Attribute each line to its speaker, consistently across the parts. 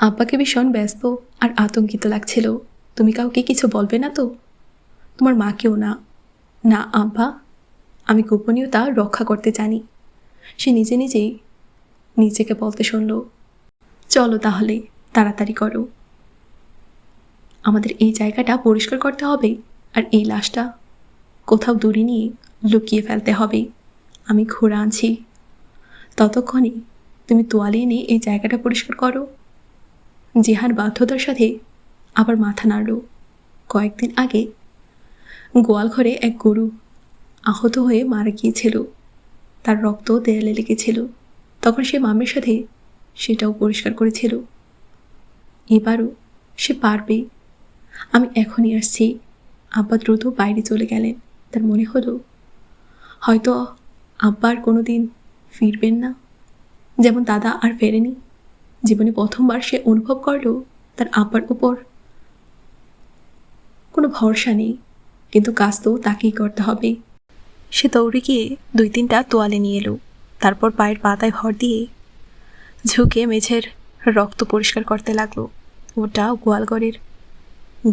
Speaker 1: আব্বাকে ভীষণ ব্যস্ত আর আতঙ্কিত লাগছিল। তুমি কাউকে কিছু বলবে না তো? তোমার মাকেও না? না আব্বা, আমি গোপনীয়তা রক্ষা করতে জানি। সে নিজে নিজেই নিজেকে বলতে শুনল। চলো তাহলে, তাড়াতাড়ি করো, আমাদের এই জায়গাটা পরিষ্কার করতে হবে আর এই লাশটা কোথাও দূরে নিয়ে লুকিয়ে ফেলতে হবে। আমি ঘোড়া আনছি, ততক্ষণে তুমি তোয়ালে এনে এই জায়গাটা পরিষ্কার করো। জিহান বাধ্যতার সাথে আবার মাথা নাড়ল। কয়েকদিন আগে গোয়ালঘরে এক গরু আহত হয়ে মারা গিয়েছিল। তার রক্ত দেয়ালে লেগেছিল। তখন সে মামের সাথে সেটাও পরিষ্কার করেছিল। এবারও সে পারবে। আমি এখনই আসছি। আব্বা দ্রুত বাইরে চলে গেলেন। তার মনে হলো হয়তো আব্বা আর কোনো দিন ফিরবেন না, যেমন দাদা আর ফেরেনি। জীবনে প্রথমবার সে অনুভব করল তার আব্বার উপর কোনো ভরসা নেই, কিন্তু কাজ তো তাকেই করতে হবে। সে দৌড়ে গিয়ে 2-3টা তোয়ালে নিয়ে এলো। তারপর পায়ের পাতায় ভর দিয়ে ঝুঁকে মেঝের রক্ত পরিষ্কার করতে লাগলো। ওটা গোয়ালঘরের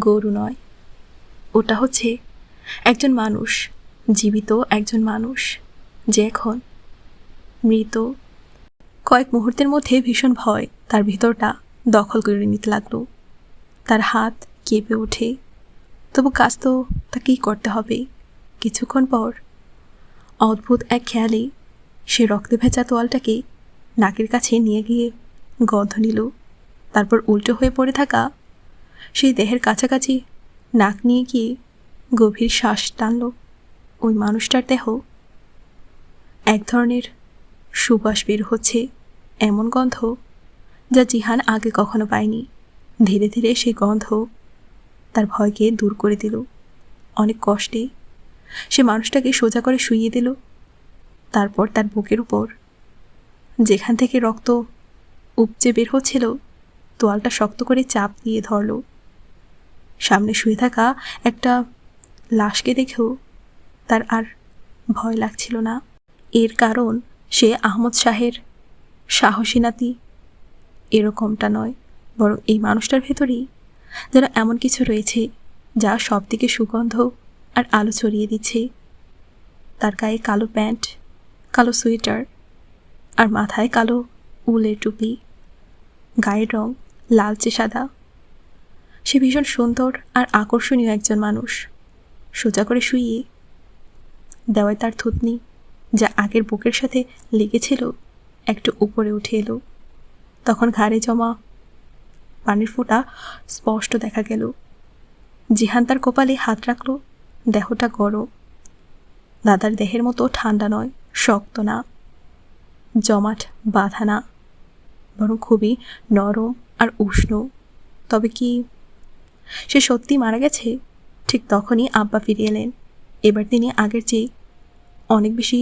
Speaker 1: গরু নয়, ওটা হচ্ছে একজন মানুষ, জীবিত একজন মানুষ, যে এখন মৃত। কয়েক মুহূর্তের মধ্যে ভীষণ ভয় তার ভিতরটা দখল করে নিতে লাগলো। তার হাত কেঁপে ওঠে, তবু কাজ তো তাকেই করতে হবে। কিছুক্ষণ পর অদ্ভুত এক খেয়ালে সে রক্তে ভেজা তোয়ালটাকে নাকের কাছে নিয়ে গিয়ে গন্ধ নিল। তারপর উল্টো হয়ে পড়ে থাকা সেই দেহের কাছাকাছি নাক নিয়ে গিয়ে গভীর শ্বাস টানল। ওই মানুষটার দেহ এক ধরনের সুবাস বের হচ্ছে, এমন গন্ধ যা জিহান আগে কখনো পায়নি। ধীরে ধীরে সেই গন্ধ তার ভয়কে দূর করে দিল। অনেক কষ্টে সে মানুষটাকে সোজা করে শুইয়ে দিল। তারপর তার বুকের উপর যেখান থেকে রক্ত উপচে বের হচ্ছিল, তোয়ালটা শক্ত করে চাপ দিয়ে ধরল। সামনে শুয়ে থাকা একটা লাশকে দেখেও তার আর ভয় লাগছিল না। এর কারণ সে আহমদ শাহের সাহসী নাতি এরকমটা নয়, বরং এই মানুষটার ভেতরেই যেন এমন কিছু রয়েছে যা সব দিকে সুগন্ধ আর আলো ছড়িয়ে দিচ্ছে। তার গায়ে কালো প্যান্ট, কালো সোয়েটার আর মাথায় কালো উলের টুপি, গায়ের রং লালচে সাদা। সে ভীষণ সুন্দর আর আকর্ষণীয় একজন মানুষ। সোজা করে শুইয়ে দেওয়ায় তার থুতনি, যা আগের বুকের সাথে লেগেছিল, একটু উপরে উঠে এলো। তখন ঘাড়ে জমা পানির ফোঁটা স্পষ্ট দেখা গেল। জিহান তার কপালে হাত রাখল। দেহটা গরম, দাদার দেহের মতো ঠান্ডা নয়, শক্ত না, জমাট বাঁধা না, বরং খুবই নরম আর উষ্ণ। তবে কি সে সত্যি মারা গেছে? ঠিক তখনই আব্বা ফিরে এলেন। এবার তিনি আগের চেয়ে অনেক বেশি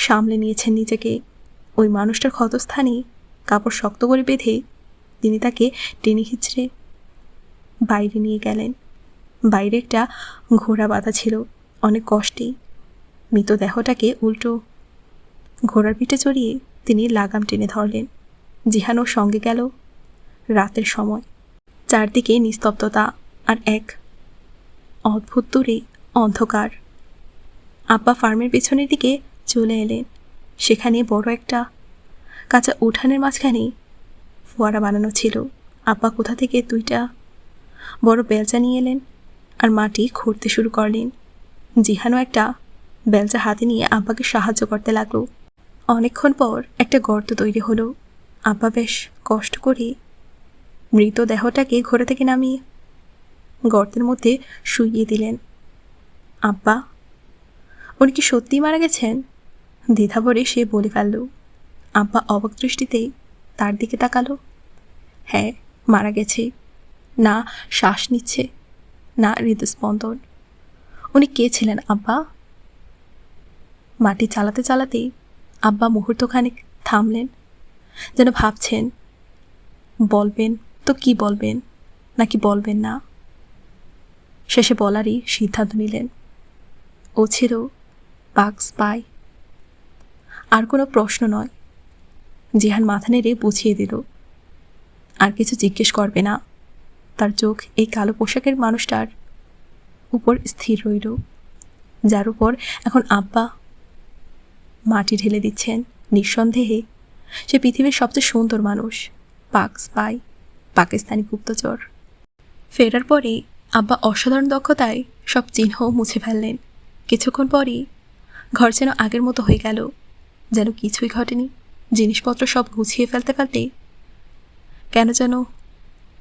Speaker 1: সামলে নিয়েছেন নিজেকে। ওই মানুষটার ক্ষতস্থানে কাপড় শক্ত করে বেঁধে তিনি তাকে টেনে হিঁচড়ে বাইরে নিয়ে গেলেন। বাইরে একটা ঘোড়া বাঁধা ছিল। অনেক কষ্টেই মৃতদেহটাকে উল্টো ঘোড়ার পিঠে চড়িয়ে তিনি লাগাম টেনে ধরলেন। জিহানও সঙ্গে গেল। রাতের সময় চারদিকে নিস্তব্ধতা আর এক অদ্ভুত দূরে অন্ধকার। আব্বা ফার্মের পেছনের দিকে চলে এলেন। সেখানে বড় একটা কাঁচা উঠানের মাঝখানে ফোয়ারা বানানো ছিল। আব্বা কোথা থেকে 2টা বড় বেলচা নিয়ে এলেন আর মাটি খুঁড়তে শুরু করলেন। জিহানও একটা বেলচা হাতে নিয়ে আব্বাকে সাহায্য করতে লাগলো। অনেকক্ষণ পর একটা গর্ত তৈরি হলো। আব্বা বেশ কষ্ট করে মৃতদেহটাকে ঘোড়া থেকে নামিয়ে গর্তের মধ্যে শুইয়ে দিলেন। আব্বা, উনি কি সত্যিই মারা গেছেন? দ্বিধাভরে সে বলে ফেলল। আব্বা অবাক দৃষ্টিতে তার দিকে তাকালো। হ্যাঁ, মারা গেছে। না শ্বাস নিচ্ছে, না হৃদস্পন্দন। উনি কে ছিলেন আব্বা? মাটি চালাতে চালাতে আব্বা মুহূর্তখানেক থামলেন, যেন ভাবছেন বলবেন তো কি বলবেন নাকি বলবেন না। শেষে বলারই সিদ্ধান্ত নিলেন। ও ছিল পাক স্পাই। আর কোনো প্রশ্ন নয়। জিহান মাথা নেড়ে বুঝিয়ে দিল। আর কিছু জিজ্ঞেস করবে না। তার চোখ এই কালো পোশাকের মানুষটার উপর স্থির রইল, যার উপর এখন আব্বা মাটি ঢেলে দিচ্ছেন। নিঃসন্দেহে সে পৃথিবীর সবচেয়ে সুন্দর মানুষ, পাক স্পাই, পাকিস্তানি গুপ্তচর। ফেরার পরে আব্বা অসাধারণ দক্ষতায় সব চিহ্ন মুছে ফেললেন। কিছুক্ষণ পরই ঘর যেন আগের মতো হয়ে গেল, যেন কিছুই ঘটেনি। জিনিসপত্র সব গুছিয়ে ফেলতে ফেলতে কেন যেন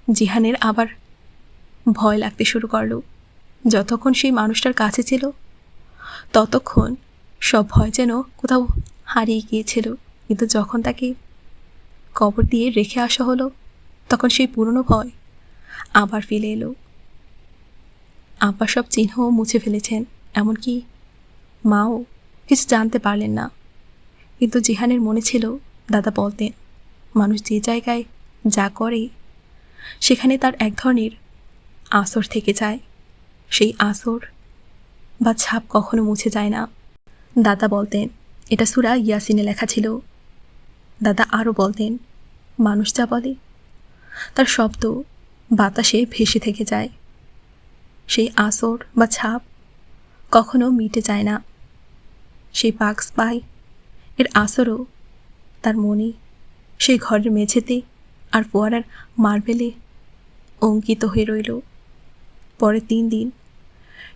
Speaker 1: জিহানের আবার ভয় লাগতে শুরু করলো। যতক্ষণ সেই মানুষটার কাছে ছিল ততক্ষণ সব ভয় যেন কোথাও হারিয়ে গিয়েছিল, কিন্তু যখন তাকে কবর দিয়ে রেখে আসা হলো তখন সেই পুরনো ভয় আবার ফিরে এলো। আব্বা সব চিহ্ন মুছে ফেলেছেন, এমনকি মাও কিছু জানতে পারলেন না। কিন্তু জিহানের মনে ছিল, দাদা বলতেন, মানুষ যে জায়গায় যা করে সেখানে তার এক ধরনের আসর থেকে যায়। সেই আসর বা ছাপ কখনো মুছে যায় না। দাদা বলতেন এটা সূরা ইয়াসিনে লেখা ছিল। দাদা আরও বলতেন, মানুষ যা বলে তার শব্দ বাতাসে ভেসে থেকে যায়। সেই আসর বা ছাপ কখনো মিটে যায় না। সেই পাক স্পাই এর আসরও তার মনে, সেই ঘরের মেঝেতে আর ফোয়ারার মার্বেলে অঙ্কিত হয়ে রইল। পরে 3 দিন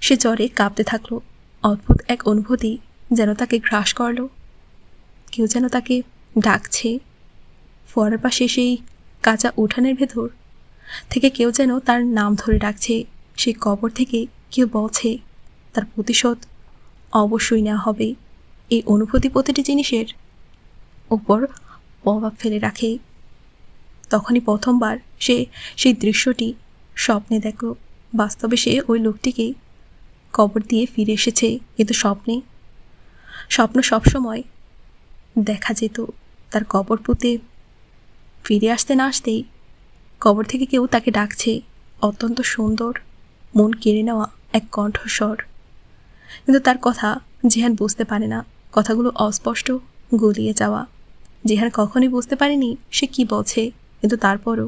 Speaker 1: সে জ্বরে কাঁপতে থাকলো। অদ্ভুত এক অনুভূতি যেন তাকে গ্রাস করল। কেউ যেন তাকে ডাকছে। ফোয়ারার পাশে সেই কাঁচা উঠানের ভেতর থেকে কেউ যেন তার নাম ধরে ডাকছে। সেই কবর থেকে কেউ বলছে তার প্রতিশোধ অবশ্যই নেওয়া হবে। এই অনুভূতি প্রতিটি জিনিসের উপর প্রভাব ফেলে রাখে। তখনই প্রথমবার সে সেই দৃশ্যটি স্বপ্নে দেখল। বাস্তবে সে ওই লোকটিকে কবর দিয়ে ফিরে এসেছে, কিন্তু স্বপ্ন সবসময় দেখা যেত। তার কবর পুঁতে ফিরে আসতে না আসতেই কবর থেকে কেউ তাকে ডাকছে। অত্যন্ত সুন্দর, মন কেড়ে নেওয়া এক কণ্ঠস্বর। কিন্তু তার কথা জিহান বুঝতে পারে না। কথাগুলো অস্পষ্ট, গলিয়ে যাওয়া। জিহান কখনোই বুঝতে পারেনি সে কি বলছে, কিন্তু তারপরও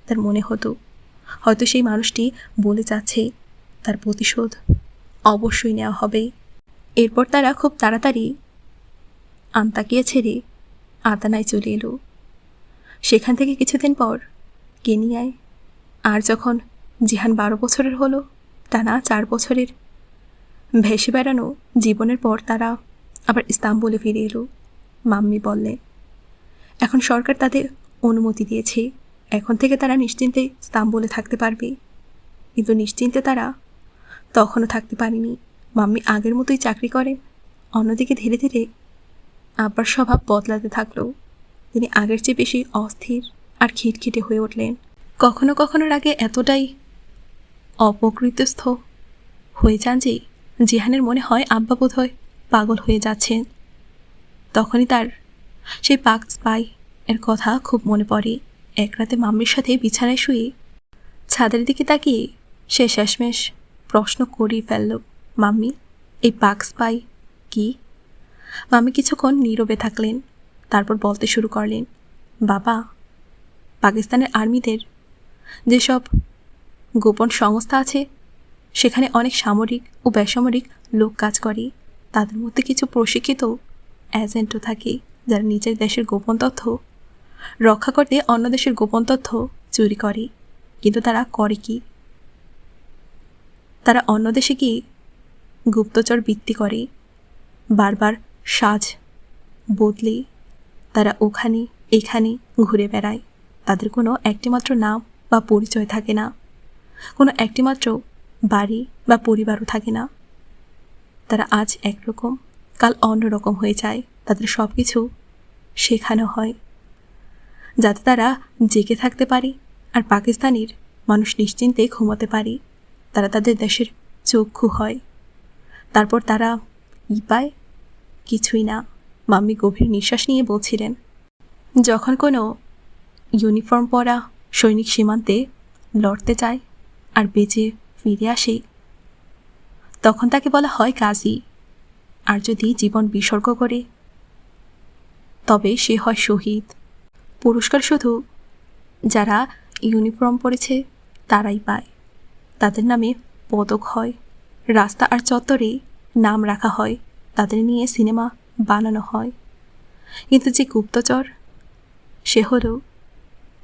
Speaker 1: তার মনে হতো হয়তো সেই মানুষটি বলে যাচ্ছে তার প্রতিশোধ অবশ্যই নেওয়া হবে। এরপর তারা খুব তাড়াতাড়ি আন্তাকিয়া ছেড়ে আতানায় চলে এলো। সেখান থেকে কিছুদিন পর কেনিয়ায়। আর যখন জিহান 12 বছরের হলো, টানা 4 বছরের ভেসে বেড়ানো জীবনের পর তারা আবার ইস্তাম্বুলে ফিরে এলো। মাম্মি বললে এখন সরকার তাদের অনুমতি দিয়েছে, এখন থেকে তারা নিশ্চিন্তে ইস্তাম্বুলে থাকতে পারবে। কিন্তু নিশ্চিন্তে তারা তখনও থাকতে পারেনি। মাম্মি আগের মতোই চাকরি করেন। অন্যদিকে ধীরে ধীরে আব্বার স্বভাব বদলাতে থাকলো। তিনি আগের চেয়ে বেশি অস্থির আর খিটখিটে হয়ে উঠলেন। কখনো কখনো আগে এতটাই অপকৃতস্থ হয়ে যান যে জিহানের মনে হয় আব্বা বোধহয় পাগল হয়ে যাচ্ছেন। তখনই তার সেই পাক স্পাই এর কথা খুব মনে পড়ে। এক রাতে মাম্মির সাথে বিছানায় শুয়ে ছাদের দিকে তাকিয়ে সে শেষমেশ প্রশ্ন করেই ফেলল, মাম্মি এই পাক স্পাই কি? মাম্মি কিছুক্ষণ নীরবে থাকলেন, তারপর বলতে শুরু করলেন, বাবা, পাকিস্তানের আর্মিদের যেসব গোপন সংস্থা আছে সেখানে অনেক সামরিক ও বেসামরিক লোক কাজ করে। তাদের মধ্যে কিছু প্রশিক্ষিত এজেন্টও থাকে যারা নিজের দেশের গোপন তথ্য রক্ষা করতে অন্য দেশের গোপন তথ্য চুরি করে। কিন্তু তারা করে কি? তারা অন্য দেশে গিয়ে গুপ্তচর বৃত্তি করে। বারবার সাজ বদলে তারা ওখানে এখানে ঘুরে বেড়ায়। তাদের কোনো একটিমাত্র নাম বা পরিচয় থাকে না, কোনো একটিমাত্র বাড়ি বা পরিবারও থাকে না। তারা আজ একরকম, কাল অন্যরকম হয়ে যায়। তাদের সব কিছু শেখানো হয় যাতে তারা জেগে থাকতে পারে আর পাকিস্তানের মানুষ নিশ্চিন্তে ঘুমাতে পারে। তারা তাদের দেশের চক্ষু হয়। তারপর তারা পায় কিছুই না। মাম্মি গভীর নিঃশ্বাস নিয়ে বলছিলেন, যখন কোনো ইউনিফর্ম পরা সৈনিক সীমান্তে লড়তে যায় আর বেঁচে ফিরে আসে তখন তাকে বলা হয় গাজী। আর যদি জীবন বিসর্গ করে তবে সে হয় শহীদ। পুরস্কার শুধু যারা ইউনিফর্ম পরেছে তারাই পায়। তাদের নামে পদক হয়, রাস্তা আর চত্বরে নাম রাখা হয়, তাদের নিয়ে সিনেমা বানানো হয়। কিন্তু যে গুপ্তচর, সে হলো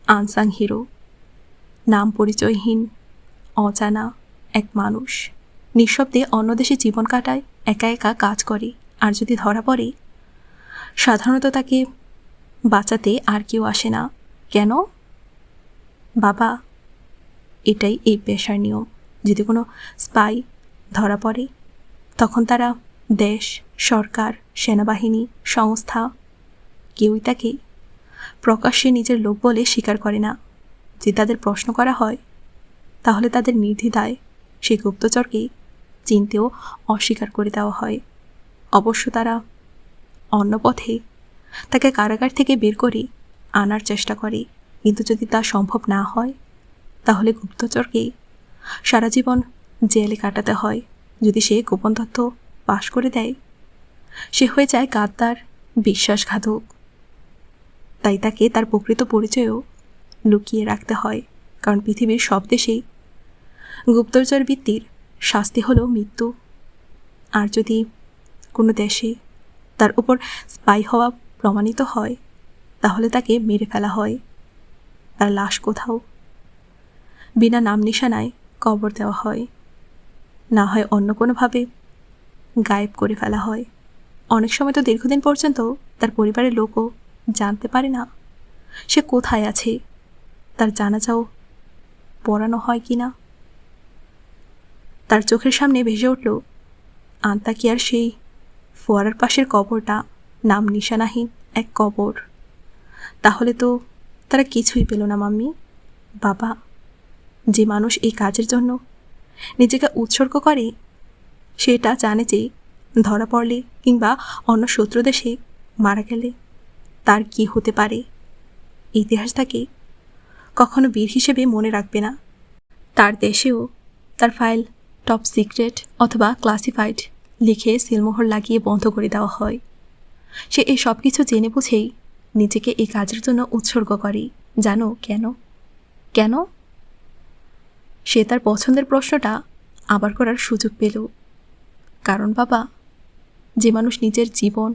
Speaker 1: আনসাং হিরো, নাম পরিচয়হীন, অজানা এক মানুষ। নিঃশব্দে অন্য দেশে জীবন কাটায়, একা একা কাজ করে, আর যদি ধরা পড়ে সাধারণত তাকে বাঁচাতে আর কেউ আসে না। কেন? বাবা, এটাই এই পেশার নিয়ম। যদি কোনো স্পাই ধরা পড়ে, তখন তারা দেশ, সরকার, সেনাবাহিনী, সংস্থা কেউই তাকে প্রকাশ্যে নিজের লোক বলে স্বীকার করে না। যদি তাদের প্রশ্ন করা হয়, তাহলে তাদের নির্দ্বিধায় সেই গুপ্তচরকে চিনতেও অস্বীকার করে দেওয়া হয়। অবশ্য তারা অন্য পথে তাকে কারাগার থেকে বের করে আনার চেষ্টা করে, কিন্তু যদি তা সম্ভব না হয়, তাহলে গুপ্তচরকে সারা জীবন জেলে কাটাতে হয়। যদি সে গোপন তথ্য পাশ করে দেয়, সে হয়ে যায় গাদ্দার, বিশ্বাসঘাতক। তাই তাকে তার প্রকৃত পরিচয়ও লুকিয়ে রাখতে হয়, কারণ পৃথিবীর সব দেশেই গুপ্তচর বৃত্তির শাস্তি হলো মৃত্যু। আর যদি কোনো দেশে তার উপর স্পাই হওয়া প্রমাণিত হয়, তাহলে তাকে মেরে ফেলা হয়। তার লাশ কোথাও বিনা নাম নিশানায় কবর দেওয়া হয়, না হয় অন্য কোনোভাবে গায়েব করে ফেলা হয়। অনেক সময় তো দীর্ঘদিন পর্যন্ত তার পরিবারের লোকও জানতে পারে না সে কোথায় আছে, তার জানাজাও পড়ানো হয় কি না। তার চোখের সামনে ভেসে উঠল আন্তাকিয়ার সেই ফোয়ারার পাশের কবরটা, নাম নিশানাহীন এক কবর। তাহলে তো তারা কিছুই পেল না মাম্মি। বাবা, যে মানুষ এই কাজের জন্য নিজেকে উৎসর্গ করে, সেটা জানে যে ধরা পড়লে কিংবা অন্য শত্রু দেশে মারা গেলে তার কি হতে পারে। ইতিহাস তাকে কখনো বীর হিসেবে মনে রাখবে না। তার দেশেও তার ফাইল টপ সিক্রেট অথবা ক্লাসিফাইড লিখে সিলমোহর লাগিয়ে বন্ধ করে দেওয়া হয়। সে এই সব কিছু জেনে বুঝেই নিজেকে এই কাজের জন্য উৎসর্গ করে। জানো কেন? কেন? সে তার পছন্দের প্রশ্নটা আবার করার সুযোগ পেল। কারণ বাবা, যে মানুষ নিজের জীবন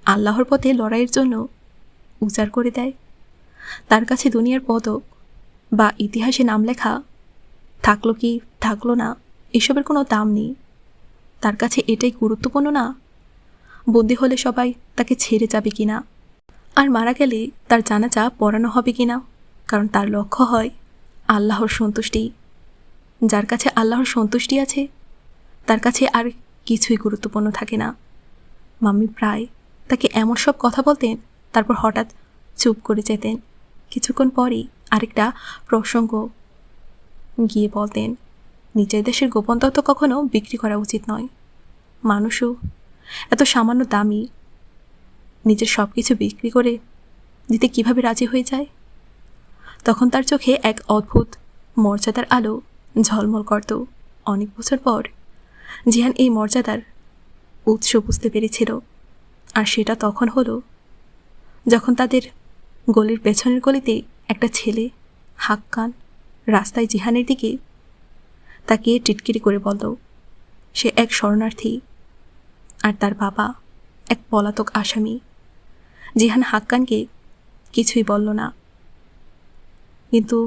Speaker 1: আল্লাহর পথে লড়াইয়ের জন্য উজাড় করে দেয়, তার কাছে দুনিয়ার পদক বা ইতিহাসে নাম লেখা থাকলো কি থাকলো না, এসবের কোনো দাম নেই। তার কাছে এটাই গুরুত্বপূর্ণ না বন্দী হলে সবাই তাকে ছেড়ে যাবে কিনা, আর মারা গেলে তার জানাজা পড়ানো হবে কিনা। কারণ তার লক্ষ্য হয় আল্লাহর সন্তুষ্টি। যার কাছে আল্লাহর সন্তুষ্টি আছে, তার কাছে আর কিছুই গুরুত্বপূর্ণ থাকে না। মাম্মি প্রায় তাকে এমন সব কথা বলতেন, তারপর হঠাৎ চুপ করে যেতেন। কিছুক্ষণ পরই আরেকটা প্রসঙ্গ গিয়ে বলতেন, নিজের দেশের গোপন তথ্য কখনো বিক্রি করা উচিত নয়। মানুষও এত সামান্য দামি, নিজের সব কিছু বিক্রি করে দিতে কিভাবে রাজি হয়ে যায়। তখন তার চোখে এক অদ্ভুত মর্যাদার আলো ঝলমল করত। অনেক বছর পর জিহান এই মর্যাদার উৎস বুঝতে পেরেছিল, আর সেটা তখন হলো যখন তাদের গলির পেছনের গলিতে একটা ছেলে হাক্কান রাস্তায় জিহানের দিকে তাকিয়ে টিটকিরি করে বলল সে এক শরণার্থী আর তার বাবা এক পলাতক আসামি। জিহান হাক্কানকে কিছুই বলল না, কিন্তু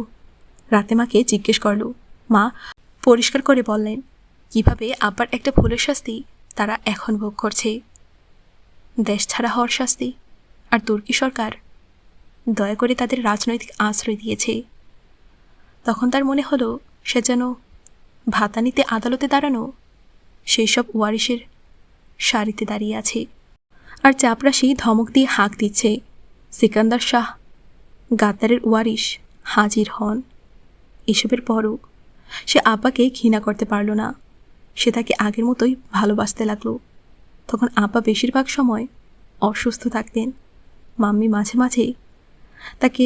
Speaker 1: রাতে মাকে জিজ্ঞেস করল। মা পরিষ্কার করে বললেন কিভাবে আব্বার একটা ভুলের শাস্তি তারা এখন ভোগ করছে, দেশ ছাড়া হওয়ার শাস্তি। আর তুর্কি সরকার দয়া করে তাদের রাজনৈতিক আশ্রয় দিয়েছে। তখন তার মনে হলো সে যেন ভাতানিতে আদালতে দাঁড়ানো সেই সব ওয়ারিশের সারিতে দাঁড়িয়ে আছে, আর চাপরাশি ধমক দিয়ে হাঁক দিচ্ছে, সিকান্দার শাহ গাদ্দারের ওয়ারিশ হাজির হন। এসবের পরও সে আব্বাকে ঘৃণা করতে পারল না। সে তাকে আগের মতোই ভালোবাসতে লাগলো। তখন আব্বা বেশিরভাগ সময় অসুস্থ থাকতেন। মাম্মি মাঝে মাঝে তাকে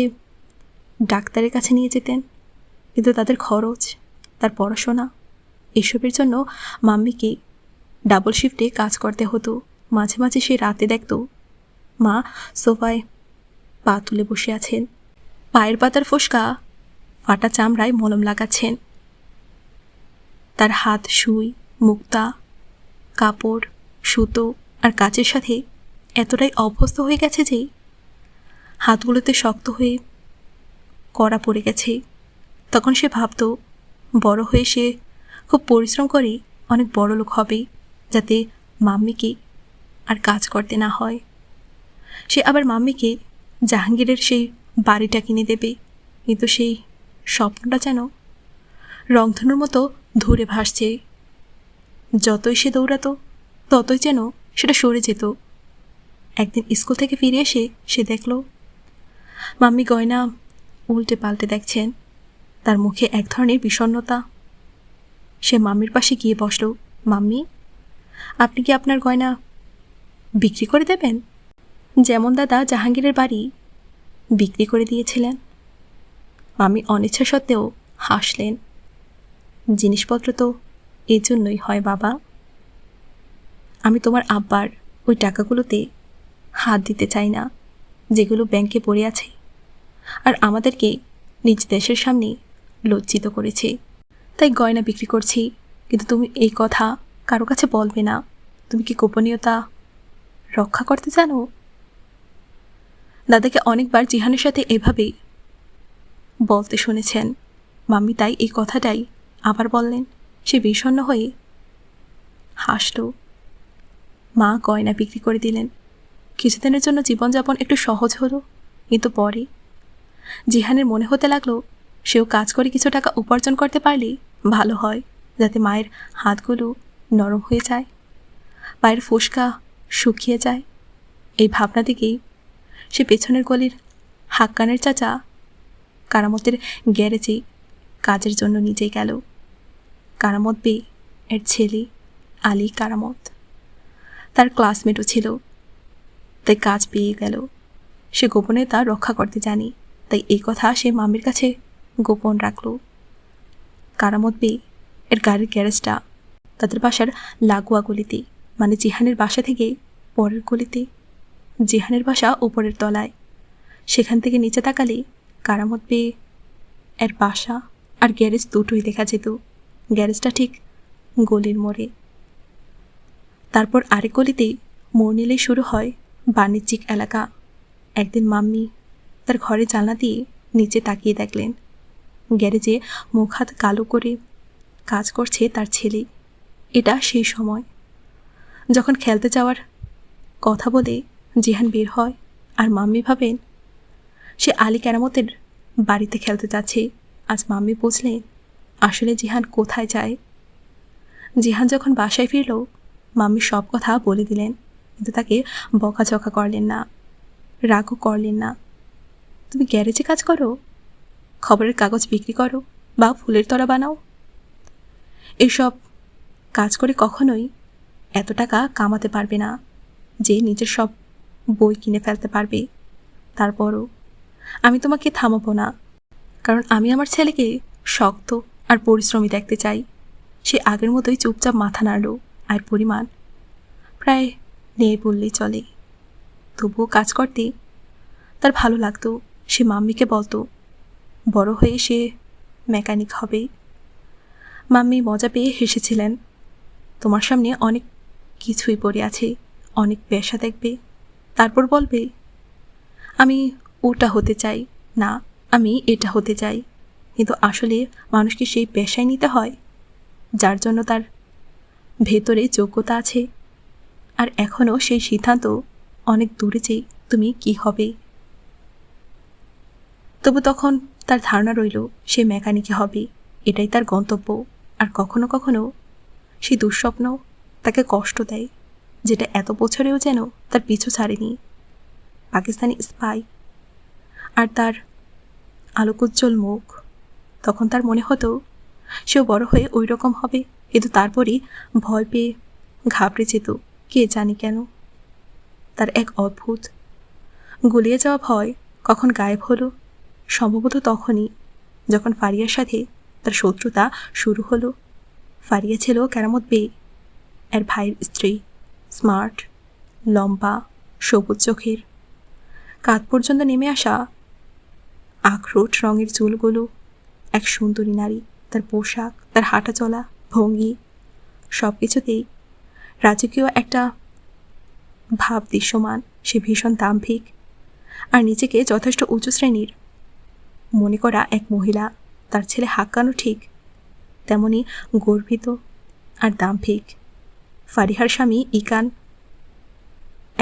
Speaker 1: ডাক্তারের কাছে নিয়ে যেতেন, কিন্তু তাদের খরচ, তার পড়াশোনা, এসবের জন্য মাম্মিকে ডাবল শিফটে কাজ করতে হতো। মাঝে মাঝে সে রাতে দেখত মা সোফায় পা তুলে বসে আছেন, পায়ের পাতার ফোসকা ফাটা চামড়ায় মলম লাগাচ্ছেন। তার হাত সুই, মুক্তা, কাপড়, সুতো আর কাচের সাথে এতটাই অভ্যস্ত হয়ে গেছে যে হাতগুলোতে শক্ত হয়ে কড়া পড়ে গেছে। তখন সে ভাবত বড় হয়ে সে খুব পরিশ্রম করে অনেক বড় লোক হবে, যাতে মাম্মিকে আর কাজ করতে না হয়। সে আবার মাম্মিকে জাহাঙ্গীরের সেই বাড়িটা কিনে দেবে। কিন্তু সেই স্বপ্নটা যেন রংধনুর মতো ধরে ভাসছে। যতই সে দৌড়াতো ততই যেন সেটা সরে যেত। একদিন স্কুল থেকে ফিরে এসে সে দেখল মাম্মি গয়না উল্টে পাল্টে দেখছেন। তার মুখে এক ধরনের বিষণ্ণতা। সে মাম্মির পাশে গিয়ে বসল। মাম্মি, আপনি কি আপনার গয়না বিক্রি করে দেবেন, যেমন দাদা জাহাঙ্গীরের বাড়ি বিক্রি করে দিয়েছিলেন? মাম্মি অনিচ্ছা সত্ত্বেও হাসলেন। জিনিসপত্র তো এই জন্যই হয় বাবা। আমি তোমার আব্বার ওই টাকাগুলোতে হাত দিতে চাই না, যেগুলো ব্যাংকে পড়ে আছে আর আমাদেরকে নিজ দেশের সামনে লজ্জিত করেছে। তাই গয়না বিক্রি করছি। কিন্তু তুমি এই কথা কারো কাছে বলবে না। তুমি কি গোপনীয়তা রক্ষা করতে জানো? দাদাকে অনেকবার জিহানের সাথে এভাবে বলতে শুনেছেন। মাম্মি তাই এই কথাটাই আবার বললেন। সে বিষণ্ণ হয়ে হাসল। মা গয়না বিক্রি করে দিলেন। কিছুদিনের জন্য জীবনযাপন একটু সহজ হলো। কিন্তু পরে জিহানের মনে হতে লাগলো সেও কাজ করে কিছু টাকা উপার্জন করতে পারলে ভালো হয়, যাতে মায়ের হাতগুলো নরম হয়ে যায়, পায়ের ফোসকা শুকিয়ে যায়। এই ভাবনা থেকেই সে পেছনের গলির হাক্কানের চাচা কারামতের গ্যারেজে কাজের জন্য নিজেই গেল। কারামত বে এর ছেলে আলী কারামত তার ক্লাসমেটও ছিল, তাই কাজ পেয়ে গেল। সে গোপনে তা রক্ষা করতে জানে, তাই এই কথা সে মাম্মির কাছে গোপন রাখল। কারামত বে এর গাড়ির গ্যারেজটা তাদের বাসার লাগোয়া গলিতে, মানে জিহানের বাসা থেকে পরের গলিতে। জিহানের বাসা উপরের তলায়। সেখান থেকে নিচে তাকালে কারামত বে এর বাসা আর গ্যারেজ দুটোই দেখা যেত। গ্যারেজটা ঠিক গলির মোড়ে। তারপর আরেক গলিতে মোড় নিলেই শুরু হয় বাণিজ্যিক এলাকা। একদিন মাম্মি তার ঘরে জানলা দিয়ে নিচে তাকিয়ে দেখলেন গ্যারেজে মুখ হাত কালো করে কাজ করছে তার ছেলে। এটা সেই সময় যখন খেলতে যাওয়ার কথা বলে জিহান বের হয়, আর মাম্মি ভাবেন সে আলী কেরামতের বাড়িতে খেলতে যাচ্ছে। আজ মাম্মি বুঝলেন আসলে জিহান কোথায় যায়। জিহান যখন বাসায় ফিরল, মাম্মি সব কথা বলে দিলেন, কিন্তু তাকে বকাঝকা করলেন না, রাগও করলেন না। তুমি গ্যারেজে কাজ করো, খবরের কাগজ বিক্রি করো, বা ফুলের তরা বানাও, এসব কাজ করে কখনোই এত টাকা কামাতে পারবে না যে নিজের সব বই কিনে ফেলতে পারবে। তারপরও আমি তোমাকে থামাবো না, কারণ আমি আমার ছেলেকে শক্ত আর পরিশ্রমী দেখতে চাই। সে আগের মতোই চুপচাপ মাথা নাড়ল। আয়ের পরিমাণ প্রায় নেই বললেই চলে, তবুও কাজ করতে তার ভালো লাগতো। সে মাম্মিকে বলতো বড় হয়ে সে মেকানিক হবে। মাম্মি মজা পেয়ে হেসেছিলেন। তোমার সামনে অনেক কিছুই পড়ে আছে, অনেক পেশা দেখবে, তারপর বলবে আমি ওটা হতে চাই না, আমি এটা হতে চাই। কিন্তু আসলে মানুষকে সেই পেশায় নিতে হয় যার জন্য তার ভেতরে যোগ্যতা আছে। আর এখনও সেই সিদ্ধান্ত অনেক দূরে যে তুমি কি হবে। তবু তখন তার ধারণা রইল সে মেকানিকই হবে, এটাই তার গন্তব্য। আর কখনো কখনো সেই দুঃস্বপ্ন তাকে কষ্ট দেয়, যেটা এত বছরেও যেন তার পিছু ছাড়েনি। পাকিস্তানি স্পাই আর তার আলোকোজ্জ্বল মুখ, তখন তার মনে হতো সেও বড় হয়ে ওই রকম হবে। কিন্তু তারপরই ভয় পেয়ে ঘাবড়ে যেত, কে জানি কেন। তার এক অদ্ভুত গুলিয়ে যাওয়া ভয় কখন গায়েব হলো, সম্ভবত তখনই যখন ফারিয়ার সাথে তার শত্রুতা শুরু হলো। ফারিয়া ছিল কেরামত বে এর ভাইয়ের স্ত্রী, স্মার্ট, লম্বা, সবুজ চোখের, কাঁধ পর্যন্ত নেমে আসা আখরোট রঙের চুলগুলো, এক সুন্দরী নারী, তার পোশাক, তার হাঁটা চলা, ভঙ্গি, সব কিছুতেই রাজকীয় একটা ভাব দৃশ্যমান। সে ভীষণ দাম্ভিক আর নিজেকে যথেষ্ট উঁচু শ্রেণীর মনে করা এক মহিলা। তার ছেলে হাক্কানও ঠিক তেমনি গর্বিত আর দাম্ভিক। ফারিহার স্বামী ইকান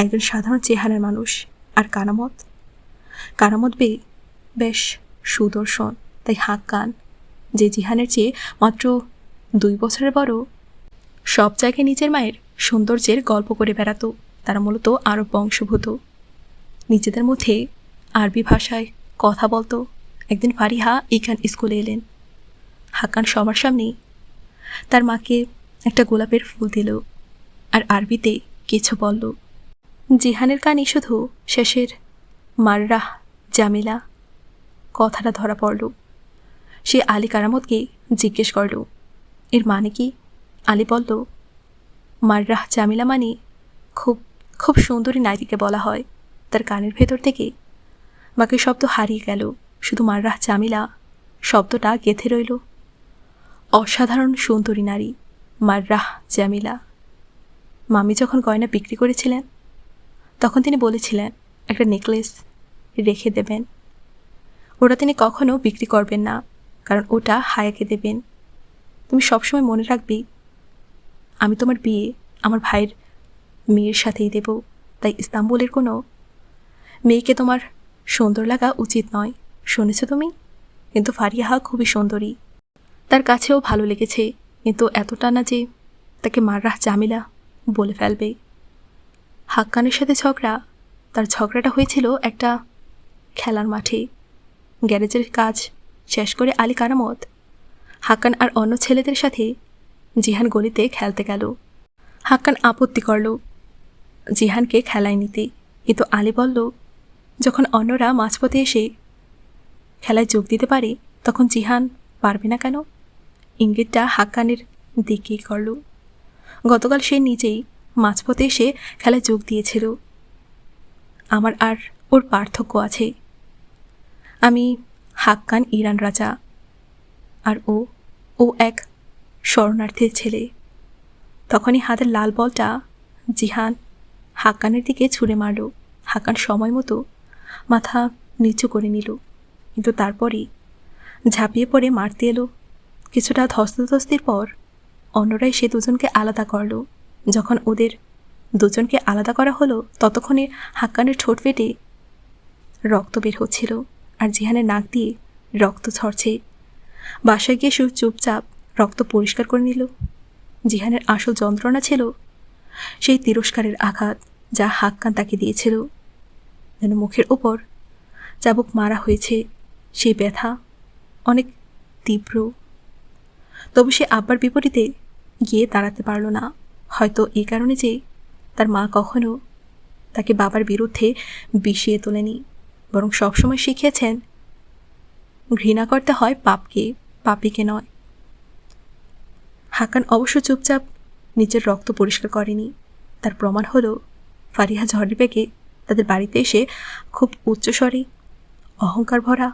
Speaker 1: একজন সাধারণ চেহারার মানুষ, আর কারামত বেশ সুদর্শন। তাই হাক্কান, যে জিহানের চেয়ে মাত্র 2 বছরের বড়, সব জায়গায় নিজের মায়ের সৌন্দর্যের গল্প করে বেড়াতো। তারা মূলত আরব বংশভূত, নিজেদের মধ্যে আরবি ভাষায় কথা বলতো। একদিন ফারিহা ইকান স্কুলে এলেন। হাক্কান সবার সামনেই তার মাকে একটা গোলাপের ফুল দিল আর আরবিতে কিছু বলল। জিহানের কানে শুধু শেষের মাররাহ জামিলা কথাটা ধরা পড়ল। সে আলী কারামতকে জিজ্ঞেস করল, এর মানে কি? আলী বলল, মাররাহ জামিলা মানে খুব খুব সুন্দরী নারীকে বলা হয়। তার কানের ভেতর থেকে বাকি শব্দ হারিয়ে গেল, শুধু মাররাহ জামিলা শব্দটা গেঁথে রইল। অসাধারণ সুন্দরী নারী, মাররাহ জামিলা। মামি যখন গয়না বিক্রি করেছিলেন তখন তিনি বলেছিলেন একটা নেকলেস রেখে দেবেন। ওটা তিনি কখনো বিক্রি করবেন না, কারণ ওটা হায়াকে দেবেন। তুমি সবসময় মনে রাখবে, আমি তোমার বিয়ে আমার ভাইয়ের মেয়ের সাথেই দেব। তাই ইস্তাম্বুলের কোনো মেয়েকে তোমার সুন্দর লাগা উচিত নয়, শুনেছ তুমি? কিন্তু ফারিহা খুবই সুন্দরী, তার কাছেও ভালো লেগেছে, কিন্তু এতটা না যে তাকে মাররাহ জামিলা বলে ফেলবে। হাক্কানের সাথে ঝগড়া, তার ঝগড়াটা হয়েছিল একটা খেলার মাঠে। গ্যারেজের কাজ শেষ করে আলী কারামত, হাক্কান আর অন্য ছেলেদের সাথে জিহান গলিতে খেলতে গেল। হাক্কান আপত্তি করল জিহানকে খেলায় নিতে, কিন্তু আলী বলল, যখন অন্যরা মাঝপথে এসে খেলায় যোগ দিতে পারে তখন জিহান পারবে না কেন? ইঙ্গিতটা হাক্কানের দিকেই করল। গতকাল সে নিজেই মাঝপথে এসে খেলায় যোগ দিয়েছিল। আমার আর ওর পার্থক্য আছে। আমি হাক্কান ইরান রাজা, আর ও এক শরণার্থীর ছেলে। তখনই হাতের লাল বলটা জিহান হাক্কানের দিকে ছুঁড়ে মারল। হাক্কান সময় মতো মাথা নিচু করে নিল, কিন্তু তারপরই ঝাঁপিয়ে পড়ে মারতে এলো। কিছুটা ধস্তাধস্তির পর অন্যরা এসে দুজনকে আলাদা করল। যখন ওদের দুজনকে আলাদা করা হলো ততক্ষণে হাক্কানের ঠোঁট ফেটে রক্ত বের হচ্ছিল আর জিহানের নাক দিয়ে রক্ত ঝরছে। বাসায় গিয়ে চুপচাপ রক্ত পরিষ্কার করে নিল। জিহানের আসল যন্ত্রণা ছিল সেই তিরস্কারের আঘাত যা হাক্কান তাকে দিয়েছিল। যেন মুখের ওপর চাবুক মারা হয়েছে। সেই ব্যথা অনেক তীব্র, তবু সে আব্বার বিপরীতে গিয়ে দাঁড়াতে পারল না। হয়তো এই কারণে যে তার মা কখনো তাকে বাবার বিরুদ্ধে বিষিয়ে তোলেনি, বরং সবসময় শিখিয়েছেন ঘৃণা করতে হয় পাপকে, পাপীকে নয়। হাক্কান অবশ্য চুপচাপ নিজের রক্ত পরিষ্কার করেনি। তার প্রমাণ হলো ফারিহা ঝড়ের বেগে তাদের বাড়িতে এসে খুব উচ্চস্বরে অহংকার ভরা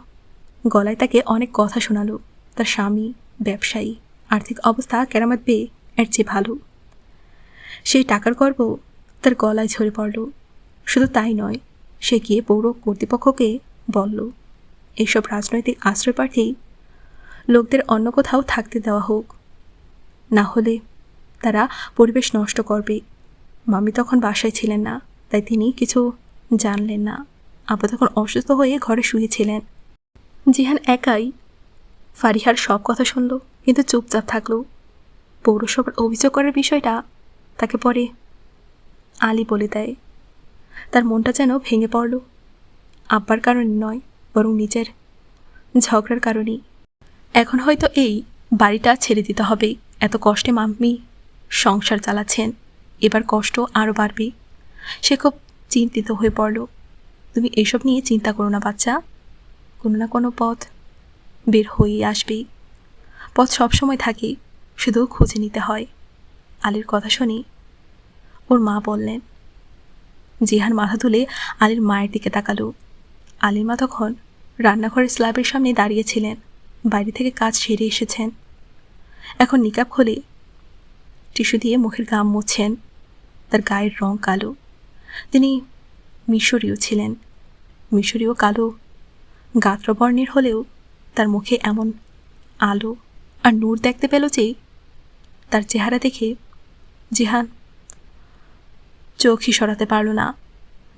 Speaker 1: গলায় তাকে অনেক কথা শোনালো। তার স্বামী ব্যবসায়ী, আর্থিক অবস্থা কেরামত বেয়ে এর চেয়ে ভালো। সেই টাকার গর্ব তার গলায় ঝরে পড়ল। শুধু তাই নয়, সে গিয়ে পৌর কর্তৃপক্ষকে বলল, এইসব রাজনৈতিক আশ্রয়প্রার্থী লোকদের অন্য কোথাও থাকতে দেওয়া হোক, না হলে তারা পরিবেশ নষ্ট করবে। মামি তখন বাসায় ছিলেন না, তাই তিনি কিছু জানলেন না। আব্বা তখন অসুস্থ হয়ে ঘরে শুয়েছিলেন। জিহান একাই ফারিহার সব কথা শুনল, কিন্তু চুপচাপ থাকলো। পৌরসভার অভিযোগ করার বিষয়টা তাকে পরে আলী বলে দেয়। তার মনটা যেন ভেঙে পড়ল। আব্বার কারণে নয়, বরং নিজের ঝগড়ার কারণেই। এখন হয়তো এই বাড়িটা ছেড়ে দিতে হবে। এত কষ্টে মাম্মি সংসার চালাচ্ছেন, এবার কষ্ট আরও বাড়বে। সে খুব চিন্তিত হয়ে পড়ল। তুমি এইসব নিয়ে চিন্তা করো না বাচ্চা, কোনো না কোনো পথ বের হয়েই আসবে। পথ সবসময় থাকে, শুধু খুঁজে নিতে হয়। আলীর কথা শুনে ওর মা বললেন। জিহান মাথা তুলে আলীর মায়ের দিকে তাকালো। আলীর মা তখন রান্নাঘরের স্ল্যাবের সামনে দাঁড়িয়েছিলেন। বাইরে থেকে কাজ সেরে এসেছেন। এখন নিকাব খুলে টিস্যু দিয়ে মুখের ঘাম মুছছেন। তার গায়ের রং কালো। তিনি মিশরীয় ছিলেন। মিশরীয় কালো গাত্রবর্ণের হলেও তার মুখে এমন আলো আর নূর দেখতে পেল যে তার চেহারা দেখে জিহান চোখই সরাতে পারল না।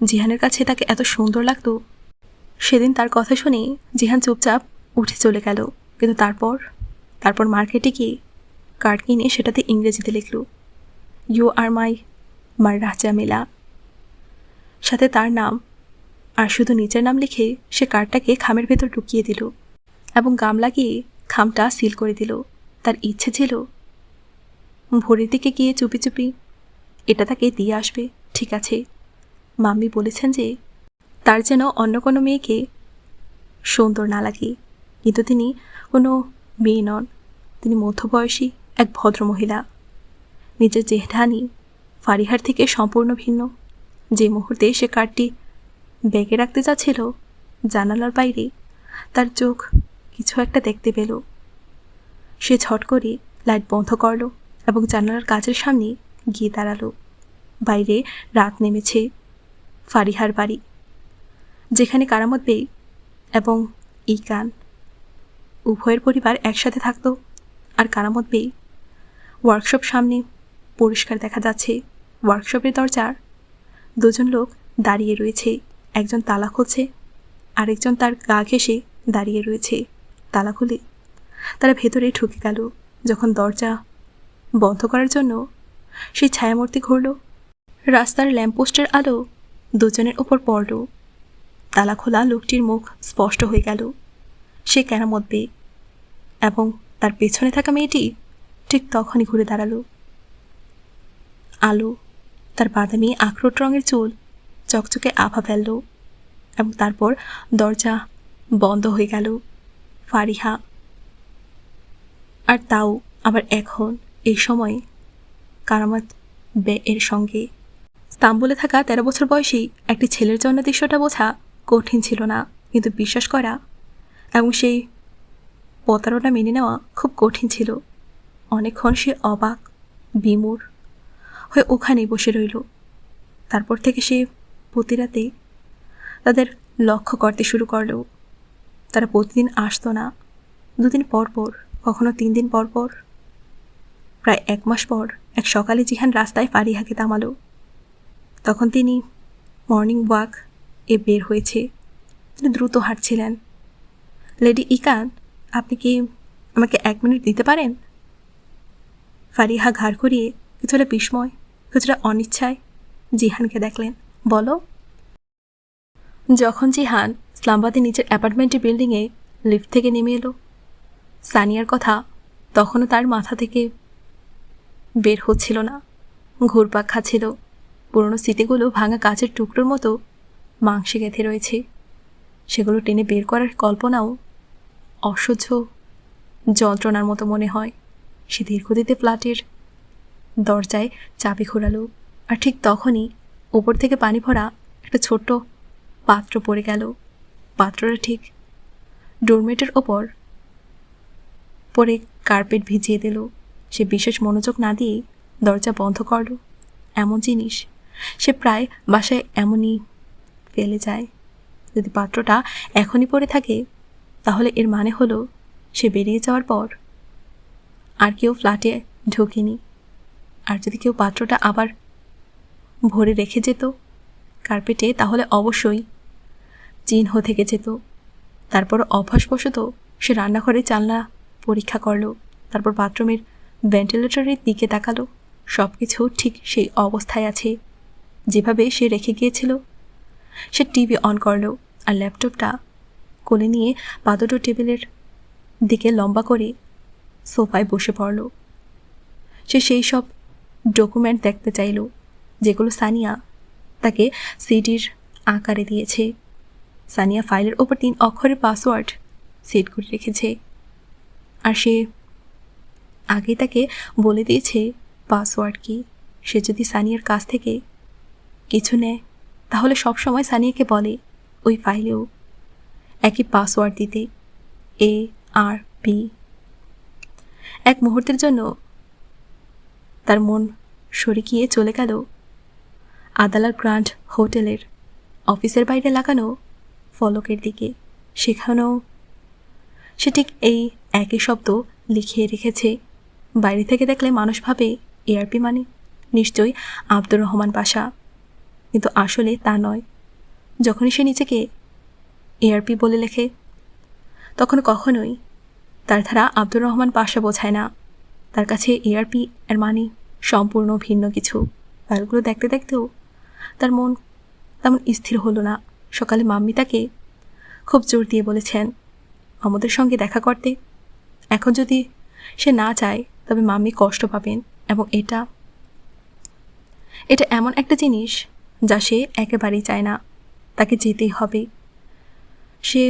Speaker 1: জিহানের কাছে তাকে এত সুন্দর লাগতো। সেদিন তার কথা শুনে জিহান চুপচাপ উঠে চলে গেল, কিন্তু তারপর মার্কেটে গিয়ে কার্ড কিনে সেটাতে ইংরেজিতে লিখল, ইউ আর মাই মাররাহ জামিলা, সাথে তার নাম আর শুধু নিচের নাম লিখে সে কার্ডটাকে খামের ভেতর ঢুকিয়ে দিল এবং গাম লাগিয়ে খামটা সিল করে দিল। তার ইচ্ছে ছিল ভোরের দিকে গিয়ে চুপি চুপি এটা তাকে দিয়ে আসবে। ঠিক আছে, মাম্মি বলেছেন যে তার যেন অন্য কোনো মেয়েকে সুন্দর না লাগে, কিন্তু তিনি কোনো মেয়ে নন। তিনি মধ্যবয়সী এক ভদ্রমহিলা। নিজের জেঠানি ফারিহার থেকে সম্পূর্ণ ভিন্ন। যে মুহূর্তে সে কার্ডটি ব্যাগে রাখতে যাচ্ছিল, জানালার বাইরে তার চোখ কিছু একটা দেখতে পেল। সে ঝট করে লাইট বন্ধ করল এবং জানালার কাচের সামনে গিয়ে দাঁড়ালো। বাইরে রাত নেমেছে। ফারিহার বাড়ি, যেখানে কারামত বেই এবং ইকান উভয়ের পরিবার একসাথে থাকতো। আর কারামত বেই ওয়ার্কশপ সামনে পরিষ্কার দেখা যাচ্ছে। ওয়ার্কশপের দরজার দুজন লোক দাঁড়িয়ে রয়েছে। একজন তালা খুলছে, আরেকজন তার গা ঘেঁষে দাঁড়িয়ে রয়েছে। তালা খুলে তারা ভেতরে ঢুকে গেল। যখন দরজা বন্ধ করার জন্য সেই ছায়ামূর্তি ঘুরল, রাস্তার ল্যাম্পপোস্টের আলো দুজনের ওপর পড়ল। তালা খোলা লোকটির মুখ স্পষ্ট হয়ে গেল। সে কেরামত বেই এবং তার পেছনে থাকা মেয়েটি ঠিক তখনই ঘুরে দাঁড়ালো। আলো, তার বাদামি আখরোট রঙের চুল চকচকে আভা ফেলল এবং তারপর দরজা বন্ধ হয়ে গেল। ফারিহা, আর তাও আবার এখন এই সময় কারামত বে এর সঙ্গে। ইস্তাম্বুলে থাকা 13 বছর বয়সী একটি ছেলের জন্য দৃশ্যটা বোঝা কঠিন ছিল না, কিন্তু বিশ্বাস করা এবং সেই প্রতারণা মেনে নেওয়া খুব কঠিন ছিল। অনেকক্ষণ সে অবাক বিমূঢ় হয়ে ওখানেই বসে রইল। তারপর থেকে সে প্রতি রাতে তাদের লক্ষ্য করতে শুরু করল। তারা প্রতিদিন আসতো না, 2 দিন পর পর, কখনো 3 দিন পর পর। প্রায় 1 মাস পর এক সকালে জিহান রাস্তায় ফারিহাকে থামালো। তখন তিনি মর্নিং ওয়াক এ বের হয়েছে। তিনি দ্রুত হাঁটছিলেন। লেডি ইকান, আপনি কি আমাকে 1 মিনিট দিতে পারেন? ফারিহা ঘাড় ঘুরিয়ে কিছুটা বিস্ময়, কিছুটা অনিচ্ছায় জিহানকে দেখলেন। বলো। যখন জিহান ইসলামাবাদে নিজের অ্যাপার্টমেন্টের বিল্ডিংয়ে লিফট থেকে নেমে এলো, সানিয়ার কথা তখনও তার মাথা থেকে বের হচ্ছিল না। ঘুরপাক খাচ্ছিল। পুরনো স্মৃতিগুলো ভাঙা কাচের টুকরোর মতো মাংসে গেঁথে রয়েছে। সেগুলো টেনে বের করার কল্পনাও অসহ্য যন্ত্রণার মতো মনে হয়। সে দীর্ঘদিতে ফ্ল্যাটের দরজায় চাবি ঘোরালো, আর ঠিক তখনই ওপর থেকে পানি ভরা একটা ছোট্ট পাত্র পড়ে গেল। পাত্রটা ঠিক ডোরমেটের ওপর পরে কার্পেট ভিজিয়ে দিল। সে বিশেষ মনোযোগ না দিয়ে দরজা বন্ধ করল। এমন জিনিস সে প্রায় বাসায় এমনই ফেলে যায়। যদি পাত্রটা এখনই পড়ে থাকে, তাহলে এর মানে হলো সে বেরিয়ে যাওয়ার পর আর কেউ ফ্ল্যাটে ঢোকেনি। আর যদি কেউ পাত্রটা আবার ভরে রেখে যেত কার্পেটে, তাহলে অবশ্যই চিহ্ন থেকে যেত। তারপর অভ্যাসবশত সে রান্নাঘরে জানলা পরীক্ষা করল। তারপর বাথরুমের ভেন্টিলেটরের দিকে তাকালো। সব কিছু ঠিক সেই অবস্থায় আছে যেভাবে সে রেখে গিয়েছিল। সে টিভি অন করলো আর ল্যাপটপটা কোলে নিয়ে পাদুটো টেবিলের দিকে লম্বা করে সোফায় বসে পড়ল। সে সেই সব ডকুমেন্ট দেখতে চাইল যেগুলো সানিয়া তাকে সিডির আকারে দিয়েছে। সানিয়া ফাইলের ওপর 3 অক্ষরের পাসওয়ার্ড সেট করে রেখেছে, আর সে আগে তাকে বলে দিয়েছে পাসওয়ার্ড কি। সে যদি সানিয়ার কাছ থেকে কিছু নেয়, তাহলে সবসময় সানিয়াকে বলে ওই ফাইলেও একই পাসওয়ার্ড দিতে, ARP। এক মুহূর্তের জন্য তার মন সরে গিয়ে চলে গেল আদালার গ্র্যান্ড হোটেলের অফিসের বাইরে লাগানো ফলকের দিকে। সেখানেও সে ঠিক এই একই শব্দ লিখিয়ে রেখেছে। বাইরে থেকে দেখলে মানুষ ভাবে ARP মানে নিশ্চয়ই আব্দুর রহমান পাশা, কিন্তু আসলে তা নয়। যখনই সে নিজেকে ARP বলে লেখে তখন কখনোই তার ধারা আব্দুর রহমান পাশা বোঝায় না। তার কাছে ARP এর মানে সম্পূর্ণ ভিন্ন কিছু। ফাইলগুলো দেখতে দেখতেও তার মন তেমন স্থির হলো না। সকালে মাম্মি তাকে খুব জোর দিয়ে বলেছেন আমাদের সঙ্গে দেখা করতে। এখন যদি সে না চায় তবে মাম্মি কষ্ট পাবেন, এবং এটা এমন একটা জিনিস যা সে একেবারেই চায় না। তাকে যেতেই হবে। সে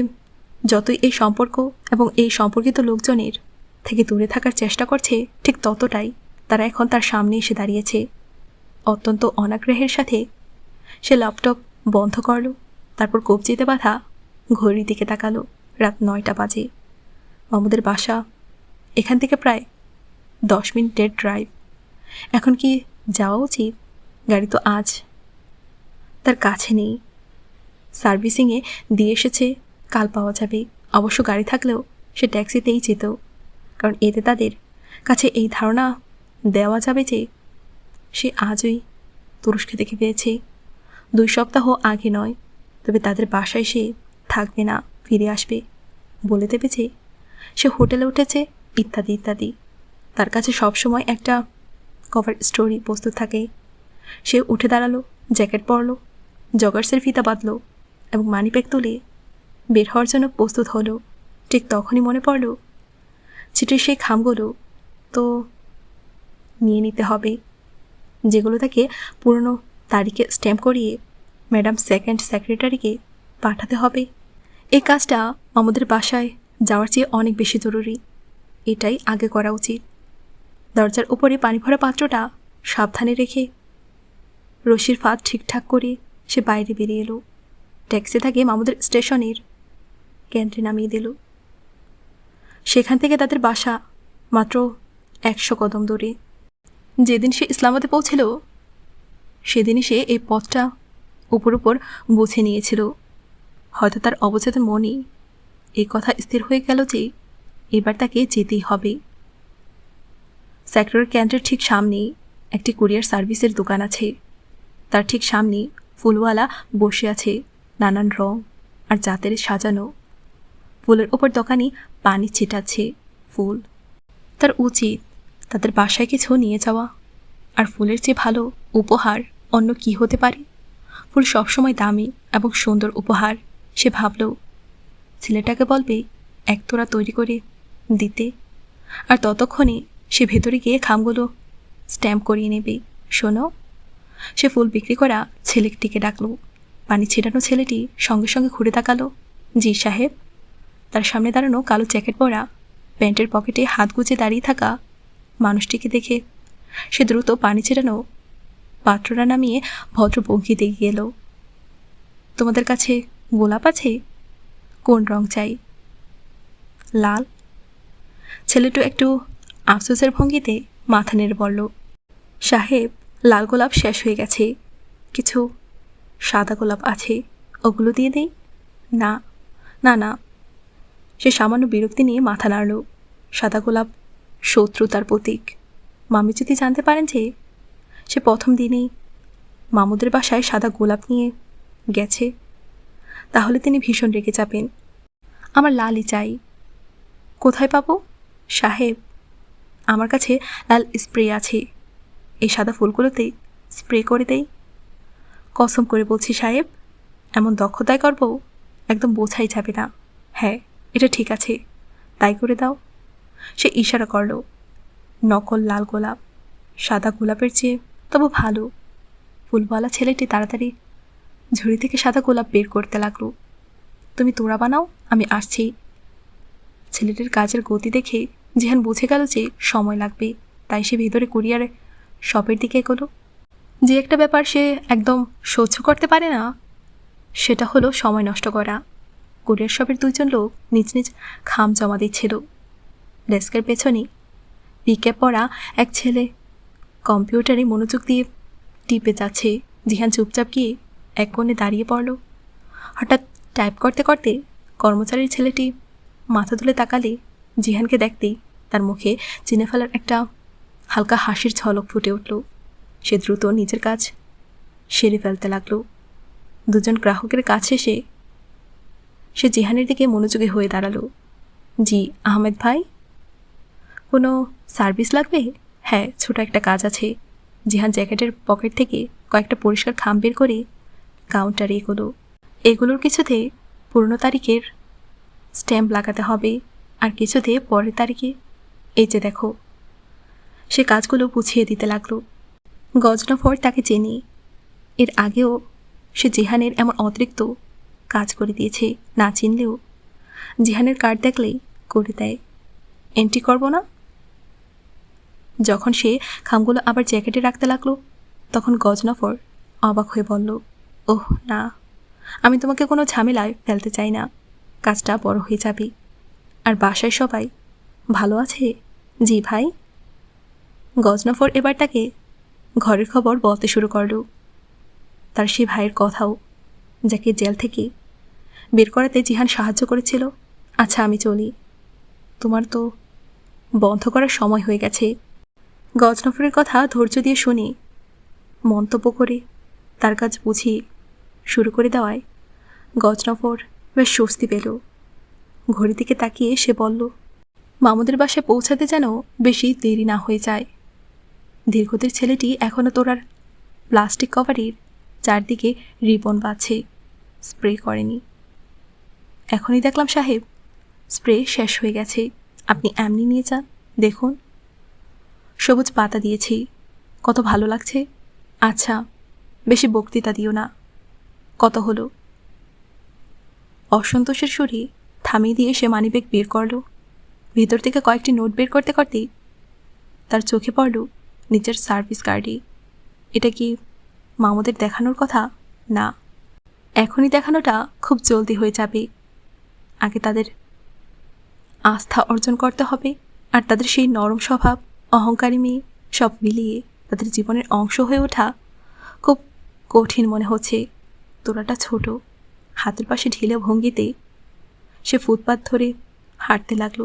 Speaker 1: যতই এই সম্পর্ক এবং এই সম্পর্কিত লোকজনের থেকে দূরে থাকার চেষ্টা করছে, ঠিক ততটাই তারা এখন তার সামনে এসে দাঁড়িয়েছে। অত্যন্ত অনাগ্রহের সাথে সে ল্যাপটপ বন্ধ করল, তারপর কবজিতে বাঁধা ঘড়ির দিকে তাকালো। রাত 9টা বাজে। মামুদের বাসা এখান থেকে প্রায় 10 মিনিটের ড্রাইভ। এখন কি যাওয়া উচিত? গাড়ি তো আজ তার কাছে নেই, সার্ভিসিংয়ে দিয়ে এসেছে, কাল পাওয়া যাবে। অবশ্য গাড়ি থাকলেও সে ট্যাক্সিতেই যেত, কারণ এতে তাদের কাছে এই ধারণা দেওয়া যাবে যে সে আজই তুরস্ক থেকে পেয়েছে। 2 সপ্তাহ আগে নয়, তবে তাদের বাসায় সে থাকবে না, ফিরে আসবে, বলে দেবে যে সে হোটেলে উঠেছে, ইত্যাদি ইত্যাদি। তার কাছে সবসময় একটা কভার স্টোরি প্রস্তুত থাকে। সে উঠে দাঁড়ালো, জ্যাকেট পরলো, জগার্সের ফিতা বাঁধল এবং মানিব্যাগ তুলে বের হওয়ার জন্য প্রস্তুত হলো। ঠিক তখনই মনে পড়ল চিঠির সেই খামগুলো তো নিয়ে নিতে হবে, যেগুলো তাকে পুরনো তারিখে স্ট্যাম্প করিয়ে ম্যাডাম সেকেন্ড সেক্রেটারিকে পাঠাতে হবে। এই কাজটা আমাদের বাসায় যাওয়ার চেয়ে অনেক বেশি জরুরি। এটাই আগে করা উচিত। দরজার উপরে পানি ভরা পাত্রটা সাবধানে রেখে রশির ফাঁদ ঠিকঠাক করে সে বাইরে বেরিয়ে এলো। ট্যাক্সি তাকে মামুদের স্টেশনের কেন্দ্রে নামিয়ে দিল। সেখান থেকে তাদের বাসা মাত্র 100 কদম দূরে। যেদিন সে ইসলামাবাদে পৌঁছিল সেদিনই সে এই পথটা উপর বুঝে নিয়েছিল। হয়তো তার অবচেতন মনই এই কথা স্থির হয়ে গেল যে এবার তাকে যেতেই হবে। সেক্টর কেন্দ্রের ঠিক সামনেই একটি কুরিয়ার সার্ভিসের দোকান আছে। তার ঠিক সামনে ফুলওয়ালা বসে আছে, নানান রং আর জাতের সাজানো ফুলের ওপর দোকানি পানি ছিটাচ্ছে। ফুল তার উচিত তাদের বাসায় কিছু নিয়ে যাওয়া, আর ফুলের চেয়ে ভালো উপহার অন্য কি হতে পারে। ফুল সবসময় দামি এবং সুন্দর উপহার। সে ভাবল ছেলেটাকে বলবে একতোরা তৈরি করে দিতে, আর ততক্ষণে সে ভেতরে গিয়ে খামগুলো স্ট্যাম্প করিয়ে নেবে। শোনো, সে ফুল বিক্রি করা ছেলেটিকে ডাকলো। পানি ছিটানো ছেলেটি সঙ্গে সঙ্গে ঘুরে তাকালো। জি সাহেব। তার সামনে দাঁড়ানো কালো জ্যাকেট পরা, প্যান্টের পকেটে হাত গুজে দাঁড়িয়ে থাকা মানুষটিকে দেখে সে দ্রুত পানি ছিটানো পাত্রটা নামিয়ে ভদ্র ভঙ্গিতে এগিয়ে এলো। তোমাদের কাছে গোলাপ আছে? কোন রং চাই? লাল। ছেলেটা একটু আফসোসের ভঙ্গিতে মাথা নেড়ে বলল, সাহেব, লাল গোলাপ শেষ হয়ে গেছে, কিছু সাদা গোলাপ আছে, ওগুলো দিয়ে দেই? না না না। সে সামান্য বিরক্তি নিয়ে মাথা নাড়ল। সাদা গোলাপ শত্রুতার প্রতীক। মামি যদি জানতে পারেন যে সে প্রথম দিনেই মামুদের বাসায় সাদা গোলাপ নিয়ে গেছে, তাহলে তিনি ভীষণ রেগে যাবেন। আমার লালই চাই। কোথায় পাবো? সাহেব, আমার কাছে লাল স্প্রে আছে, এই সাদা ফুলগুলোতে স্প্রে করে দেই। কসম করে বলছি সাহেব, এমন দক্ষতায় করব একদম বোঝাই যাবে না। হ্যাঁ, এটা ঠিক আছে, তাই করে দাও। সে ইশারা করল। নকল লাল গোলাপ সাদা গোলাপের চেয়ে তবু ভালো। ফুলওয়ালা ছেলেটি তাড়াতাড়ি ঝুড়ি থেকে সাদা গোলাপ বের করতে লাগলো। তুমি তোড়া বানাও, আমি আসছি। ছেলেটির কাজের গতি দেখে জিহান বুঝে গেল যে সময় লাগবে, তাই সে ভেতরে কুরিয়ারে শপের দিকে এগোলো। যে একটা ব্যাপার সে একদম সহ্য করতে পারে না সেটা হলো সময় নষ্ট করা। কুরিয়ার শপের 2 জন লোক নিজ নিজ খাম জমা দিচ্ছিল। ডেস্কের পেছনে পিকআপ পরা এক ছেলে কম্পিউটারে মনোযোগ দিয়ে টিপে যাচ্ছে। জিহান চুপচাপ গিয়ে এক কোণে দাঁড়িয়ে পড়ল। হঠাৎ টাইপ করতে করতে কর্মচারীর ছেলেটি মাথা তুলে তাকালে জিহানকে দেখতেই তার মুখে চিনে ফেলার একটা হালকা হাসির ঝলক ফুটে উঠল। সে দ্রুত নিজের কাজ সেরে ফেলতে লাগল। 2 জন গ্রাহকের কাছে সে জিহানের দিকে মনোযোগী হয়ে দাঁড়ালো। জি আহমেদ ভাই, কোনো সার্ভিস লাগবে? হ্যাঁ, ছোট একটা কাজ আছে। জিহান জ্যাকেটের পকেট থেকে কয়েকটা পরিষ্কার খাম বের করে কাউন্টারে এগুলোর কিছুতে পুরনো তারিখের স্ট্যাম্প লাগাতে হবে, আর কিছুতে পরের তারিখে। এই যে দেখো। সে কাজগুলো বুঝিয়ে দিতে লাগলো। গজনফর তাকে চেনে। এর আগেও সে জিহানের এমন অতিরিক্ত কাজ করে দিয়েছে। না চিনলেও জিহানের কার্ড দেখলেই করে দেয়। এন্ট্রি করবো না? যখন সে খামগুলো আবার জ্যাকেটে রাখতে লাগলো তখন গজনফর অবাক হয়ে বলল, ওহ না, আমি তোমাকে কোনো ঝামেলায় ফেলতে চাই না। কাজটা বড় হয়ে যাবে। আর বাসায় সবাই ভালো আছে? জি ভাই। গজনফর এবার তাকে ঘরের খবর বলতে শুরু করল। তার সেই ভাইয়ের কথাও, যাকে জেল থেকে বের করাতে জিহান সাহায্য করেছিল। আচ্ছা আমি চলি, তোমার তো বন্ধ করার সময় হয়ে গেছে। গজনফরের কথা ধৈর্য দিয়ে শুনে মন্তব্য করে তার কাজ বুঝিয়ে শুরু করে দেওয়ায় গজনফর বেশ স্বস্তি পেল। ঘড়ির দিকে তাকিয়ে সে বলল, মামুদের বাসায় পৌঁছাতে যেন বেশি দেরি না হয়ে যায়। দীর্ঘদের ছেলেটি এখনও তোরার প্লাস্টিক কভারের চারদিকে রিবন বাঁধছে, স্প্রে করেনি। এখনই দেখলাম সাহেব, স্প্রে শেষ হয়ে গেছে। আপনি এমনি নিয়ে যান, দেখুন সবুজ পাতা দিয়েছি, কত ভালো লাগছে। আচ্ছা, বেশি বক্তৃতা দিও না। কত হলো? অসন্তোষের সুরে থামিয়ে দিয়ে সে মানিব্যাগ বের করল। ভেতর থেকে কয়েকটি নোট বের করতে করতেই তার চোখে পড়ল নিজের সার্ভিস কার্ডে। এটা কি মামুদের দেখানোর কথা? না, এখনই দেখানোটা খুব জলদি হয়ে যাবে। আগে তাদের আস্থা অর্জন করতে হবে, আর তাদের সেই নরম স্বভাব, অহংকারী মেয়ে সব মিলিয়ে তাদের জীবনের অংশ হয়ে ওঠা খুব কঠিন মনে হচ্ছে। তোরাটা ছোট। হাতের পাশে ঢিলে ভঙ্গিতে সে ফুটপাত ধরে হাঁটতে লাগলো।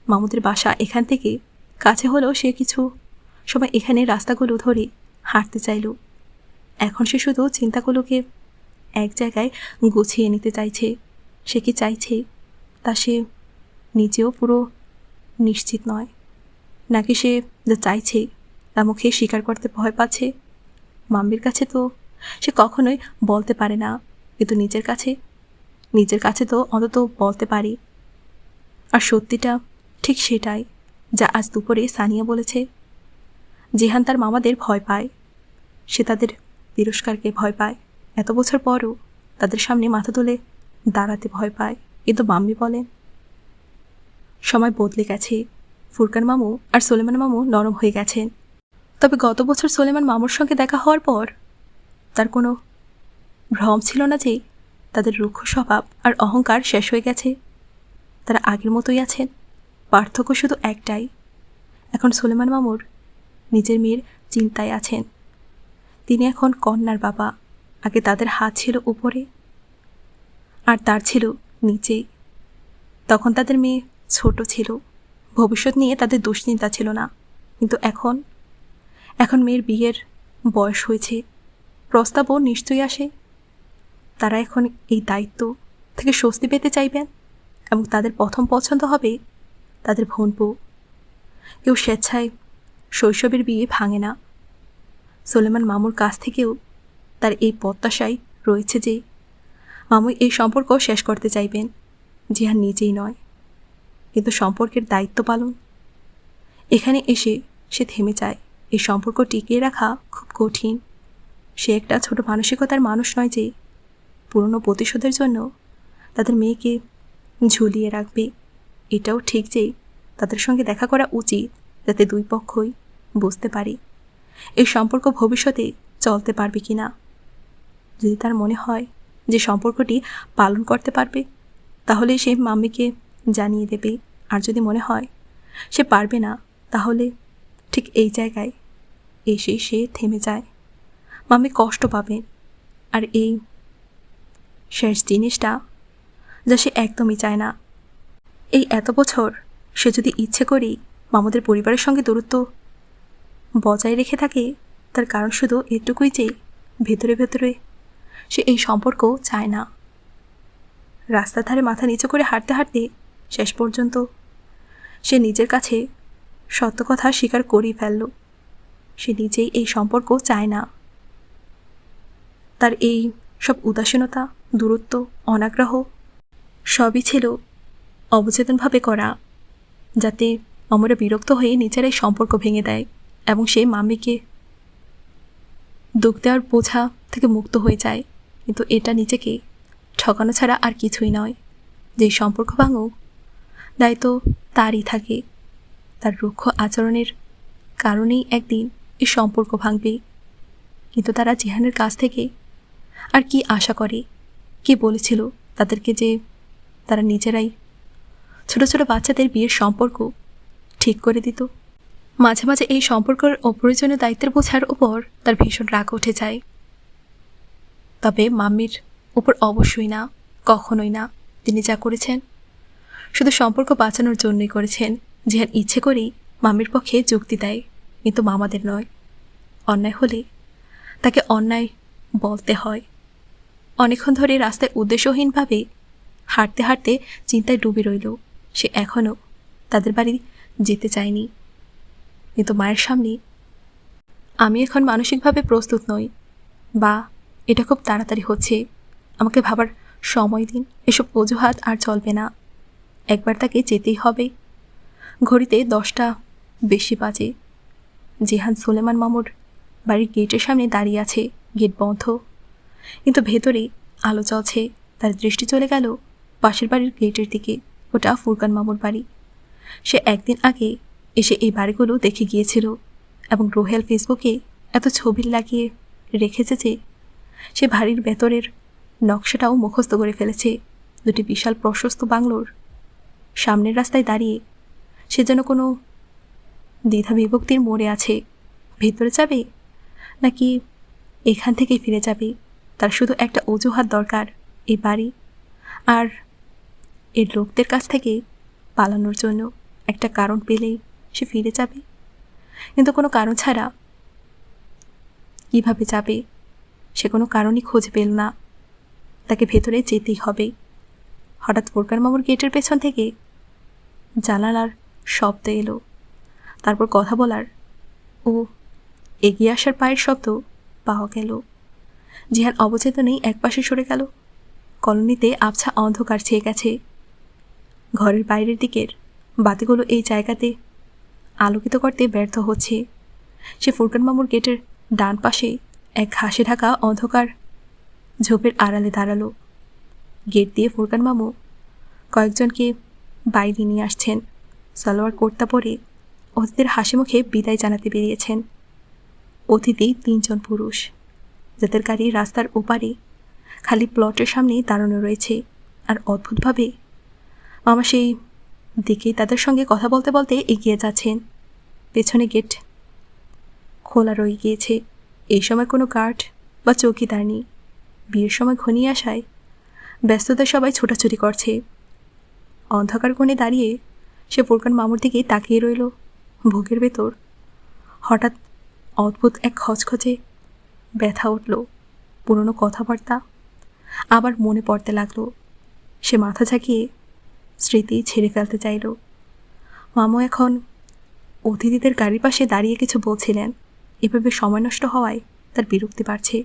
Speaker 1: মামুদের বাসা এখান থেকে কাছে হলেও সে কিছু সময় এখানে রাস্তাগুলো ধরে হাঁটতে চাইল। এখন সে শুধু চিন্তাগুলোকে এক জায়গায় গুছিয়ে নিতে চাইছে। সে কি চাইছে তা সে নিজেও পুরো নিশ্চিত নয়, নাকি সে যা চাইছে তা মুখে স্বীকার করতে ভয় পাচ্ছে। মাম্মির কাছে তো সে কখনোই বলতে পারে না, কিন্তু নিজের কাছে তো অন্তত বলতে পারে। আর সত্যিটা ঠিক সেটাই যা আজ দুপুরে সানিয়া বলেছে। জিহান তার মামাদের ভয় পায়, সে তাদের তিরস্কারকে ভয় পায়। এত বছর পরও তাদের সামনে মাথা তুলে দাঁড়াতে ভয় পায়। কিন্তু মাম্মি বলেন, সময় বদলে গেছে। ফুরকান মামু আর সোলেমান মামু নরম হয়ে গেছেন। তবে গত বছর সোলেমান মামুর সঙ্গে দেখা হওয়ার পর তার কোনো ভ্রম ছিল না যে তাদের রুক্ষ স্বভাব আর অহংকার শেষ হয়ে গেছে। তারা আগের মতোই আছেন। পার্থক্য শুধু একটাই, এখন সোলেমান মামুর নিজের মেয়ের চিন্তায় আছেন। তিনি এখন কন্যার বাবা। আগে তাদের হাত ছিল উপরে আর তার ছিল নিচে। তখন তাদের মেয়ে ছোট ছিল, ভবিষ্যৎ নিয়ে তাদের দুশ্চিন্তা ছিল না। কিন্তু এখন মেয়ের বিয়ের বয়স হয়েছে, প্রস্তাবও নিশ্চয়ই আসে। তারা এখন এই দায়িত্ব থেকে স্বস্তি পেতে চাইবেন এবং তাদের প্রথম পছন্দ হবে তাদের বোনপো। কেউ স্বেচ্ছায় শৈশবের বিয়ে ভাঙে না। সোলেমান মামুর কাছ থেকেও তার এই প্রত্যাশাই রয়েছে যে মামু এই সম্পর্ক শেষ করতে চাইবেন। জিহান নিজেই নয়, কিন্তু সম্পর্কের দায়িত্ব পালন। এখানে এসে সে থেমে যায়। এই সম্পর্ক টিকিয়ে রাখা খুব কঠিন। সে একটা ছোট মানসিকতার মানুষ নয় যে পুরনো প্রতিশোধের জন্য তাদের মেয়েকে ঝুলিয়ে রাখবে। এটাও ঠিক যে তাদের সঙ্গে দেখা করা উচিত, যাতে দুই পক্ষই বুঝতে পারে এই সম্পর্ক ভবিষ্যতে চলতে পারবে কি না। যদি তার মনে হয় যে সম্পর্কটি পালন করতে পারবে, তাহলে সে মাম্মিকে জানিয়ে দেবে। আর যদি মনে হয় সে পারবে না, তাহলে ঠিক এই জায়গায় এসে সে থেমে যায়। মাম্মি কষ্ট পাবে। আর এই শেষ জিনিসটা যা সে একদমই চায় না। এই এত বছর সে যদি ইচ্ছে করেই মামুদের পরিবারের সঙ্গে দূরত্ব বজায় রেখে থাকে, তার কারণ শুধু এটুকুই যে ভেতরে ভেতরে সে এই সম্পর্ক চায় না। রাস্তার ধারে মাথা নিচু করে হাঁটতে হাঁটতে শেষ পর্যন্ত সে নিজের কাছে সত্য কথা স্বীকার করেই ফেলল। সে নিজেই এই সম্পর্ক চায় না। তার এই সব উদাসীনতা, দূরত্ব, অনাগ্রহ সবই ছিল অবচেতনভাবে করা, যাতে আমরা বিরক্ত হয়ে নিজেরাই সম্পর্ক ভেঙে দেয় এবং সে মাম্মিকে দুঃখ দেওয়ার বোঝা থেকে মুক্ত হয়ে যায়। কিন্তু এটা নিজেকে ঠকানো ছাড়া আর কিছুই নয়। যেই সম্পর্ক ভাঙুক, দায়িত্ব তারই থাকে। তার রুক্ষ আচরণের কারণেই একদিন এই সম্পর্ক ভাঙবে। কিন্তু তারা জিহানের কাছ থেকে আর কি আশা করে? কে বলেছিল তাদেরকে যে তারা নিজেরাই ছোট ছোট বাচ্চাদের বিয়ের সম্পর্ক ঠিক করে দিত? মাঝে মাঝে এই সম্পর্কের অপ্রয়োজনীয় দায়িত্বের বোঝার উপর তার ভীষণ রাগ উঠে যায়। তবে মাম্মির উপর অবশ্যই না, কখনোই না। তিনি যা করেছেন শুধু সম্পর্ক বাঁচানোর জন্যই করেছেন। জিহান ইচ্ছে করেই মাম্মির পক্ষে যুক্তি দেয়, কিন্তু মামাদের নয়। অন্যায় হলে তাকে অন্যায় বলতে হয়। অনেকক্ষণ ধরে রাস্তায় উদ্দেশ্যহীনভাবে হাঁটতে হাঁটতে চিন্তায় ডুবে রইল। সে এখনও তাদের বাড়ি যেতে চায়নি। কিন্তু মায়ের সামনে আমি এখন মানসিকভাবে প্রস্তুত নই, বা এটা খুব তাড়াতাড়ি হচ্ছে, আমাকে ভাবার সময় দিন। এসব অজুহাত আর চলবে না। একবার তাকে যেতেই হবে। ঘড়িতে 10টা বেশি বাজে। জিহান সুলেমান মামুর বাড়ির গেটের সামনে দাঁড়িয়ে আছে। গেট বন্ধ, কিন্তু ভেতরে আলো জ্বলছে। তার দৃষ্টি চলে গেল পাশের বাড়ির গেটের দিকে। ওটা ফুরকান মামুর বাড়ি। সে একদিন আগে এসে এই বাড়িগুলো দেখে গিয়েছিল এবং রোহেল ফেসবুকে এত ছবি লাগিয়ে রেখেছে যে সে বাড়ির ভেতরের নকশাটাও মুখস্থ করে ফেলেছে। দুটি বিশাল প্রশস্ত বাংলোর সামনের রাস্তায় দাঁড়িয়ে সে যেন কোনো দ্বিধা বিভক্তির মোড়ে আছে। ভেতরে যাবে নাকি এখান থেকেই ফিরে যাবে? তার শুধু একটা অজুহাত দরকার, এই বাড়ি আর এর লোকদের কাছ থেকে পালানোর জন্য। একটা কারণ পেলেই সে ফিরে যাবে, কিন্তু কোনো কারণ ছাড়া কিভাবে যাবে? সে কোনো কারণই খুঁজে পেল না। তাকে ভেতরে যেতেই হবে। হঠাৎ ফুরকান মামুর গেটের পেছন থেকে জানালার শব্দ এলো। তারপর কথা বলার ও এগিয়ে আসার পায়ের শব্দ পাওয়া গেল। জিহান অবচেতনেই একপাশে সরে গেল। কলোনিতে আবছা অন্ধকার ছেয়ে গেছে। ঘরের বাইরের দিকের বাতিগুলো এই জায়গাতে আলোকিত করতে ব্যর্থ হচ্ছে। সে ফুরকান মামুর গেটের ডান পাশে এক ঘাসে ঢাকা অন্ধকার ঝোপের আড়ালে দাঁড়ালো। গেট দিয়ে ফুরকান মামু কয়েকজনকে বাইরে নিয়ে আসছেন। সালোয়ার কুর্তা পরে অতিথিদের হাসি মুখে বিদায় জানাতে বেরিয়েছেন। অতিথি 3 জন পুরুষ, যাদের গাড়ি রাস্তার ওপারে খালি প্লটের সামনে দাঁড়ানো রয়েছে। আর অদ্ভুতভাবে মামা সেই দিকেই তাদের সঙ্গে কথা বলতে বলতে এগিয়ে যাচ্ছেন। পেছনে গেট খোলা রয়ে গিয়েছে। এই সময় কোনো গার্ড বা চৌকিদার নেই। বিয়ের সময় ঘনিয়ে আসায় ব্যস্ততায় সবাই ছোটাছুটি করছে। অন্ধকার কোণে দাঁড়িয়ে সে ফুরকান মামুর দিকে তাকিয়ে রইল। বুকের ভেতর হঠাৎ অদ্ভুত এক খচখচে ব্যথা উঠল। পুরনো কথাবার্তা আবার মনে পড়তে লাগলো। সে মাথা ঝাঁকিয়ে স্মৃতি ছেড়ে ফেলতে চাইল। মামু এখন অতিথিদের গাড়ির পাশে দাঁড়িয়ে কিছু বলছিলেন। এভাবে সময় নষ্ট হওয়ায় তার বিরক্তি বাড়ছে।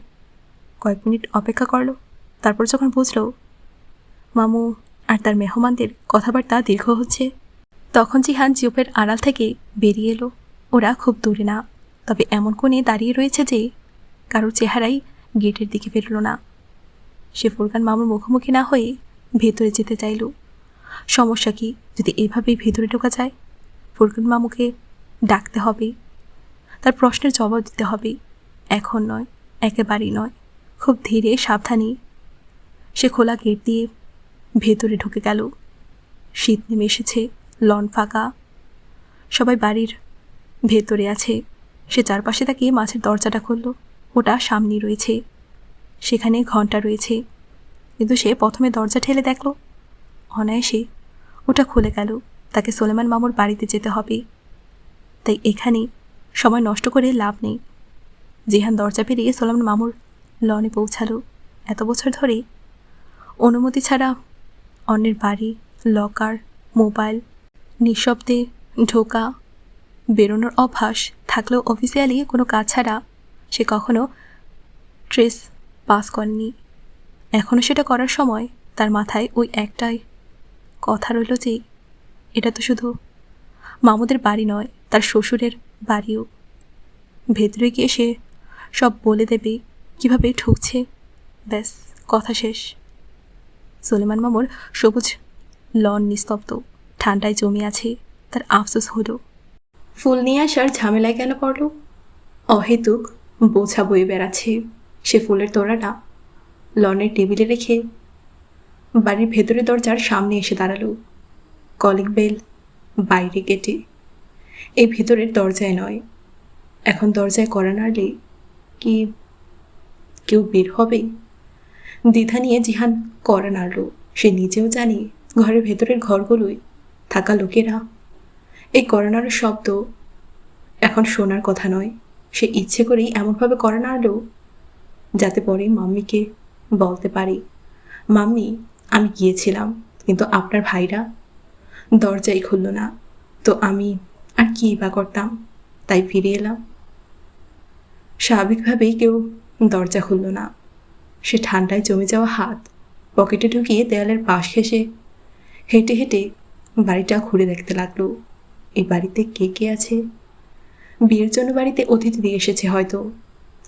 Speaker 1: কয়েক মিনিট অপেক্ষা করল। তারপর যখন বুঝল মামু আর তার মেহমানদের কথাবার্তা দীর্ঘ হচ্ছে, তখন জিহান জিওপের আড়াল থেকে বেরিয়ে এলো। ওরা খুব দূরে না, তবে এমন কোণে দাঁড়িয়ে রয়েছে যে কারোর চেহারাই গেটের দিকে বেরোল না। সে ফুরকান মামুর মুখোমুখি না হয়ে ভেতরে যেতে চাইল। সমস্যা কি যদি এভাবেই ভেতরে ঢোকা যায়? ফুরকান মামুকে ডাকতে হবে, তার প্রশ্নের জবাব দিতে হবে। এখন নয়, একেবারেই নয়। খুব ধীরে সাবধানে সে খোলা গেট দিয়ে ভেতরে ঢুকে গেল। শীত নেমে এসেছে, লন ফাঁকা, সবাই বাড়ির ভেতরে আছে। সে চারপাশে তাকিয়ে মাছের দরজাটা খুলল। ওটা সামনেই রয়েছে, সেখানে ঘন্টা রয়েছে, কিন্তু সে প্রথমে দরজা ঠেলে দেখল অনায়াসে ওটা খুলে গেল। তাকে সোলেমান মামুর বাড়িতে যেতে হবে, তাই এখানে সময় নষ্ট করে লাভ নেই। জিহান দরজা পেরিয়ে সোলেমান মামুর লনে পৌঁছালো। এত বছর ধরে অনুমতি ছাড়া অন্যের বাড়ি, লকার, মোবাইল নিঃশব্দে ঢোকা বেরোনোর অভ্যাস থাকলেও অফিসিয়ালি কোনো কাজ ছাড়া সে কখনো ট্রেস পাস করেনি। এখনও সেটা করার সময় তার মাথায় ওই একটাই কথা রইল যে এটা তো শুধু মামুদের বাড়ি নয়, তার শ্বশুরের বাড়িও। ভেতরে গিয়ে সে সব বলে দেবে, কিভাবে ঠুকছে। ব্যাস, কথা শেষ। সোলেমান মামুর সবুজ লন নিস্তব্ধ, ঠান্ডায় জমে আছে। তার আফসোস হলো ফুল নিয়ে আসার ঝামেলায় কেন পড়ল। অহেতুক বোঝা বয়ে বেড়াচ্ছে। সে ফুলের তোড়াটা লনের টেবিলে রেখে বাড়ির ভেতরে দরজার সামনে এসে দাঁড়ালো। কলিং বেল বাইরে কেটে, এই ভেতরের দরজায় নয়। এখন দরজায় কড়া নাড়লে কি কেউ বের হবে? দ্বিধা নিয়ে জিহান কড়া নাড়ল। সে নিজেও জানে ঘরের ভেতরের ঘরগুলোয় থাকা লোকেরা এই কড়া নাড়ার শব্দ এখন শোনার কথা নয়। সে ইচ্ছে করেই এমনভাবে কড়া নাড়ল যাতে পরে মাম্মিকে বলতে পারে, মাম্মি আমি গিয়েছিলাম, কিন্তু আপনার ভাইরা দরজাই খুলল না, তো আমি আর কী বা করতাম, তাই ফিরে এলাম। স্বাভাবিকভাবেই কেউ দরজা খুলল না। সে ঠান্ডায় জমে যাওয়া হাত পকেটে ঢুকিয়ে দেয়ালের পাশ ঘেঁষে হেঁটে হেঁটে বাড়িটা ঘুরে দেখতে লাগলো। এই বাড়িতে কে কে আছে? বিয়ের জন্য বাড়িতে অতিথি দিয়ে এসেছে হয়তো।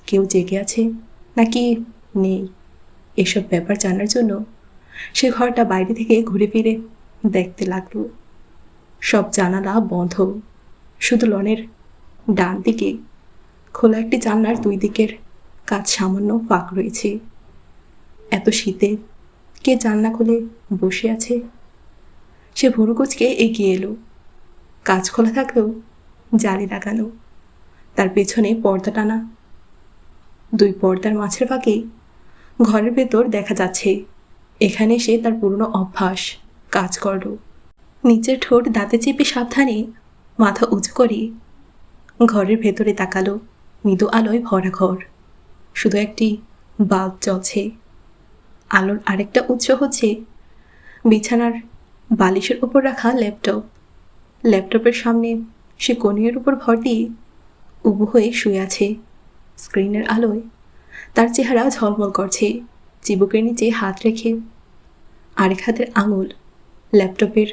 Speaker 1: কেউ জেগে আছে নাকি নেই, এসব ব্যাপার জানার জন্য সে ঘরটা বাইরে থেকে ঘুরে ফিরে দেখতে লাগলো। সব জানালা বন্ধ, শুধু লনের ডান দিকে খোলা একটি জানলার দুই দিকের কাজ সামান্য ফাঁক রয়েছে। এত শীতে কে জানলা খুলে বসে আছে? সে ভুরু কুঁচকে এগিয়ে এলো। কাজ খোলা থাকলেও জালি লাগানো, তার পেছনে পর্দা টানা। দুই পর্দার মাঝের ফাঁকে ঘরের ভেতর দেখা যাচ্ছে। এখানে সে তার পুরনো অভ্যাস কাজ করল। নিচের ঠোঁট দাঁতে চেপে সাবধানে মাথা উঁচু করে ঘরের ভেতরে তাকালো। মৃদু আলোয় ভরা ঘর, শুধু একটি বাল্ব জ্বলছে। আলোর আরেকটা উৎস হচ্ছে বিছানার বালিশের উপর রাখা ল্যাপটপ। ল্যাপটপের সামনে সে কনিয়ের উপর ভর দিয়ে উবু হয়ে শুয়ে আছে। স্ক্রিনের আলোয় তার চেহারা ঝলমল করছে। চিবুকের নিচে হাত রেখে আরেক হাতের আঙুল ল্যাপটপের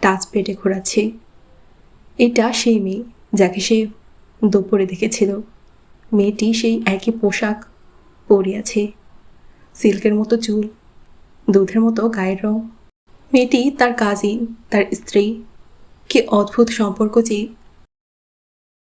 Speaker 1: টাচ পেডে ঘোরাচ্ছে। এটা সেই মেয়ে যাকে সে দুপুরে দেখেছিল। মেয়েটি সেই একই পোশাক পরে আছে, সিল্কের মতো চুল, দুধের মতো গায়ের রং। মেয়েটি তার কাজিন, তার স্ত্রী। কি অদ্ভুত সম্পর্ক যে